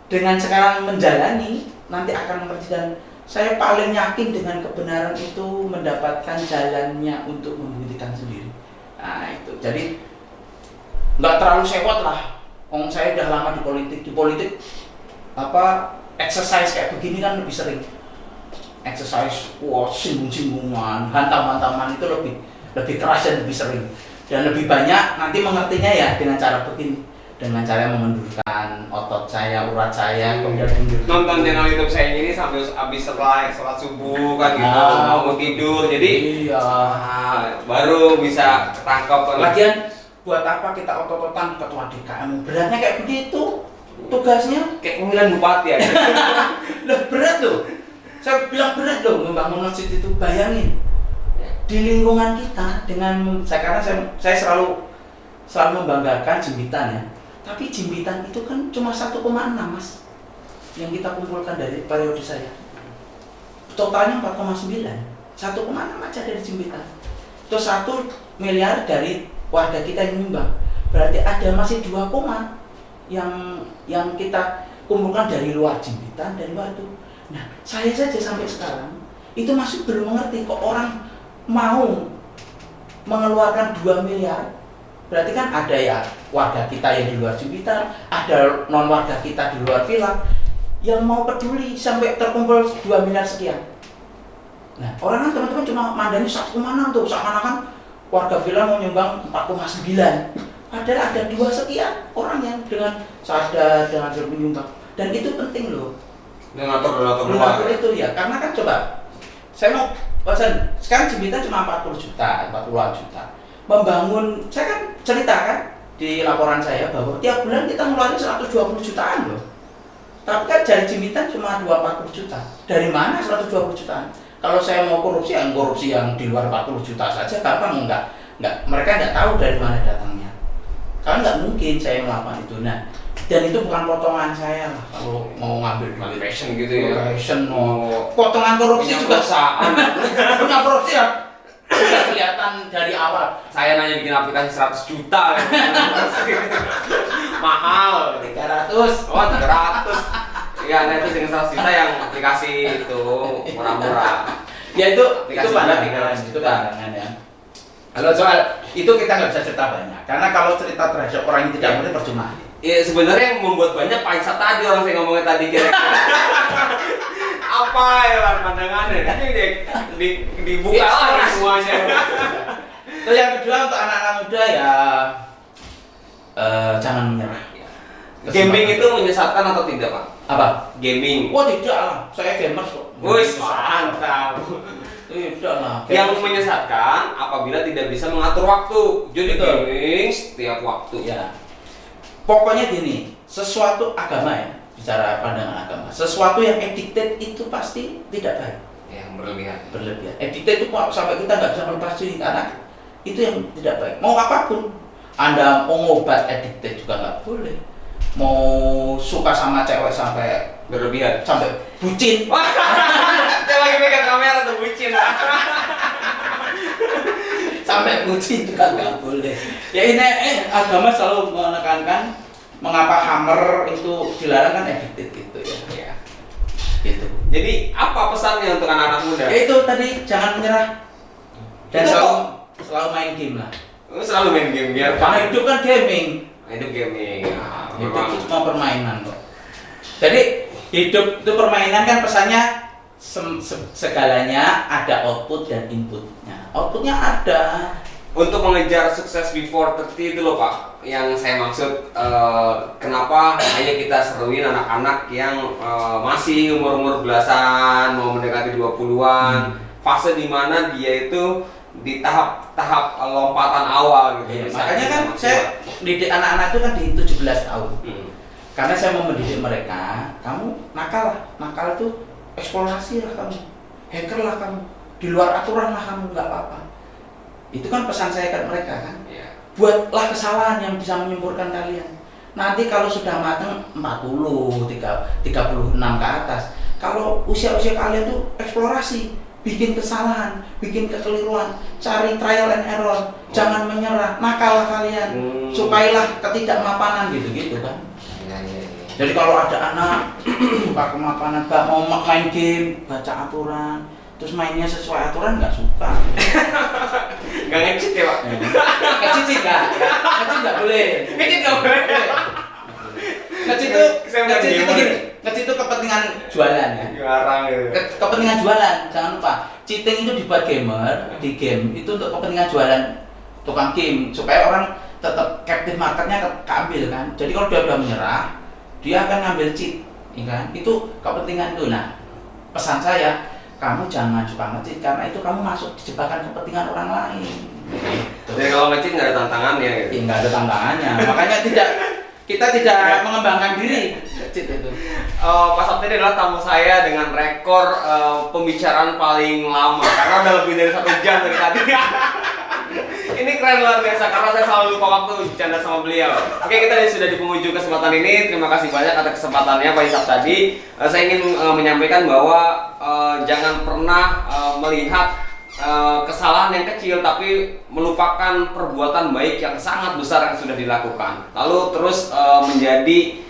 dengan sekarang menjalani nanti akan mengerti, dan saya paling yakin dengan kebenaran itu mendapatkan jalannya untuk membuktikan sendiri. Nah itu, jadi nggak terlalu sewot lah. Saya udah lama di politik exercise kayak begini kan lebih sering. Exercise, singgung-singgungan, hantam-hantaman itu lebih keras dan lebih sering. Dan lebih banyak nanti mengertinya ya dengan cara begini. Dengan cara mengendurkan otot saya, urat saya, kemudian nonton channel YouTube saya ini sambil habis setelah sholat subuh kan gitu, mau tidur, jadi baru bisa ketangkap. Lagian buat apa kita otot-ototan ketua DKM, beratnya kayak begitu, tugasnya kayak pemilihan bupati ya. Loh berat loh, saya bilang berat loh membangun masjid itu. Bayangin di lingkungan kita dengan karena saya selalu membanggakan Jimbitan ya. Tapi Jimbitan itu kan cuma 1,6 Mas yang kita kumpulkan dari periode saya. Totalnya 4,9, 1,6 aja dari Jimbitan. Terus 1 miliar dari warga kita yang nyumbang. Berarti ada masih 2, yang kita kumpulkan dari luar Jimbitan, dari luar itu. Nah, saya saja sampai sekarang itu masih belum mengerti kok orang mau mengeluarkan 2 miliar. Berarti kan ada ya warga kita yang di luar Jimbitan, ada non warga kita di luar villa yang mau peduli sampai terkumpul 2 miliar sekian. Nah, orang kan teman-teman cuma mandangnya 1,6 tuh, seakan-akan warga villa mau nyumbang 4,9. Padahal ada 2 sekian orang yang dengan sadar dengan menyumbang. Dan itu penting loh. Donatur itu ya, karena kan coba saya mau pesan, sekarang Jimbitan cuma 40 juta. Membangun, saya kan cerita kan di laporan saya bahwa tiap bulan kita ngeluarin 120 jutaan loh. Tapi kan dari Jimbitan cuma 240 juta. Dari mana 120 jutaan? Kalau saya mau korupsi yang di luar 40 juta saja gampang, enggak. Mereka enggak tahu dari mana datangnya. Karena nggak mungkin saya melakukan itu. Nah, dan itu bukan potongan saya lah kalau mau ngambil duit. Passion gitu ya. Passion, potongan korupsi Punya juga perusahaan. punya korupsi ya. Sudah kelihatan dari awal. Saya nanya bikin aplikasi 100 juta. Mahal. 300. Oh, 300. Iya, nah itu dengan 100 juta yang aplikasi itu murah-murah. Ya itu Aplikasi pandangan, juga. itu pandangan ya. Kalau soal itu kita nggak bisa cerita banyak, karena kalau cerita terhadap orang yang tidak boleh percuma. Ya sebenarnya yang membuat banyak Pak Isa tadi orang saya ngomongnya tadi kira-kira. Apa ya Pak pandangannya? Ini dibuka lagi semuanya. Terus yang kedua untuk anak-anak muda ya jangan menyerah. Gaming itu menyesatkan atau tidak Pak? Apa? Gaming. Wah tidak lah, saya gamers kok. Wih, mantap. Tidak lah. Yang menyesatkan apabila tidak bisa mengatur waktu. Jadi Betul. gaming setiap waktu. Ya. Pokoknya gini, sesuatu agama ya, bicara pandangan agama, sesuatu yang addicted itu pasti tidak baik. Yang berlebihan. Berlebihan. Addicted itu kok sampai kita nggak bisa melepas diri, karena itu yang tidak baik. Mau apapun, Anda mau ngobat addicted juga nggak boleh. Mau suka sama cewek sampai Berlebihan. bucin, Wah, dia lagi pegang kamera tuh bucin. sampai bucin juga nggak boleh. Ya ini agama selalu menekankan mengapa hammer itu dilarang kan addicted gitu ya. Ya. Gitu. Jadi apa pesannya untuk anak-anak muda? Ya itu tadi jangan menyerah dan Itu selalu main game lah. Lu selalu main game biar Karena hidup kan gaming, hidup gaming. Nah, hidup memang. itu cuma permainan kok. Jadi hidup itu permainan kan pesannya segalanya ada output dan inputnya. Outputnya ada. Untuk mengejar sukses before 30 itu loh Pak, yang saya maksud kenapa ayo kita seruin anak-anak yang masih umur-umur belasan, mau mendekati 20-an, fase dimana dia itu di tahap lompatan awal gitu. Iya, Bisa makanya kita kan maksimal. saya didik anak-anak itu kan di 17 tahun. Hmm. Karena saya mau mendidik mereka, kamu nakal lah, nakal itu eksplorasi lah kamu, hacker lah kamu, di luar aturan lah kamu, nggak apa-apa. Itu kan pesan saya ke mereka kan. Iya. Buatlah kesalahan yang bisa menyembuhkan kalian. Nanti kalau sudah matang 40, 36 ke atas, kalau usia-usia kalian tuh eksplorasi, bikin kesalahan, bikin kekeliruan, cari trial and error, jangan menyerah, nakal lah kalian, supailah ketidakmapanan gitu-gitu kan. Iya. Jadi kalau ada anak suka kemapanan, mau main game, baca aturan, terus mainnya sesuai aturan nggak suka. Nggak ngecit ya Pak? Ngecit sih nggak boleh. Ngecit nggak boleh. Ngecit itu gini, ngecit itu kepentingan jualan ya. Dilarang gitu. Kepentingan jualan, jangan lupa. Cheating itu dibuat gamer, di game itu untuk kepentingan jualan tukang game supaya orang tetap captive marketnya keambil kan. Jadi kalau dia udah menyerah, dia akan ngambil cheat, ya kan? Itu kepentingan itu. Nah, pesan saya, kamu jangan suka nge-cheat karena itu kamu masuk di jebakan kepentingan orang lain. Jadi kalau ngecit nggak ada tantangannya gitu. Ya, nggak ada tantangannya, makanya kita tidak mengembangkan diri. Cheat itu. Pak Sabti ini adalah tamu saya dengan rekor pembicaraan paling lama karena udah lebih dari 1 jam dari tadi. Ini keren luar biasa karena saya selalu lupa waktu bercanda sama beliau. Oke, kita sudah di penghujung kesempatan ini. Terima kasih banyak atas kesempatannya Pak Isap tadi. Saya ingin menyampaikan bahwa jangan pernah melihat kesalahan yang kecil tapi melupakan perbuatan baik yang sangat besar yang sudah dilakukan. Lalu terus menjadi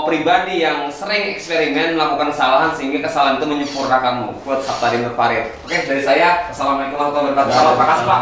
pribadi yang sering eksperimen melakukan kesalahan sehingga kesalahan itu menyempurnakanmu. Quote Sabta Dimur Farid. Oke, dari saya, assalamualaikum warahmatullahi wabarakatuh. Terima kasih Pak.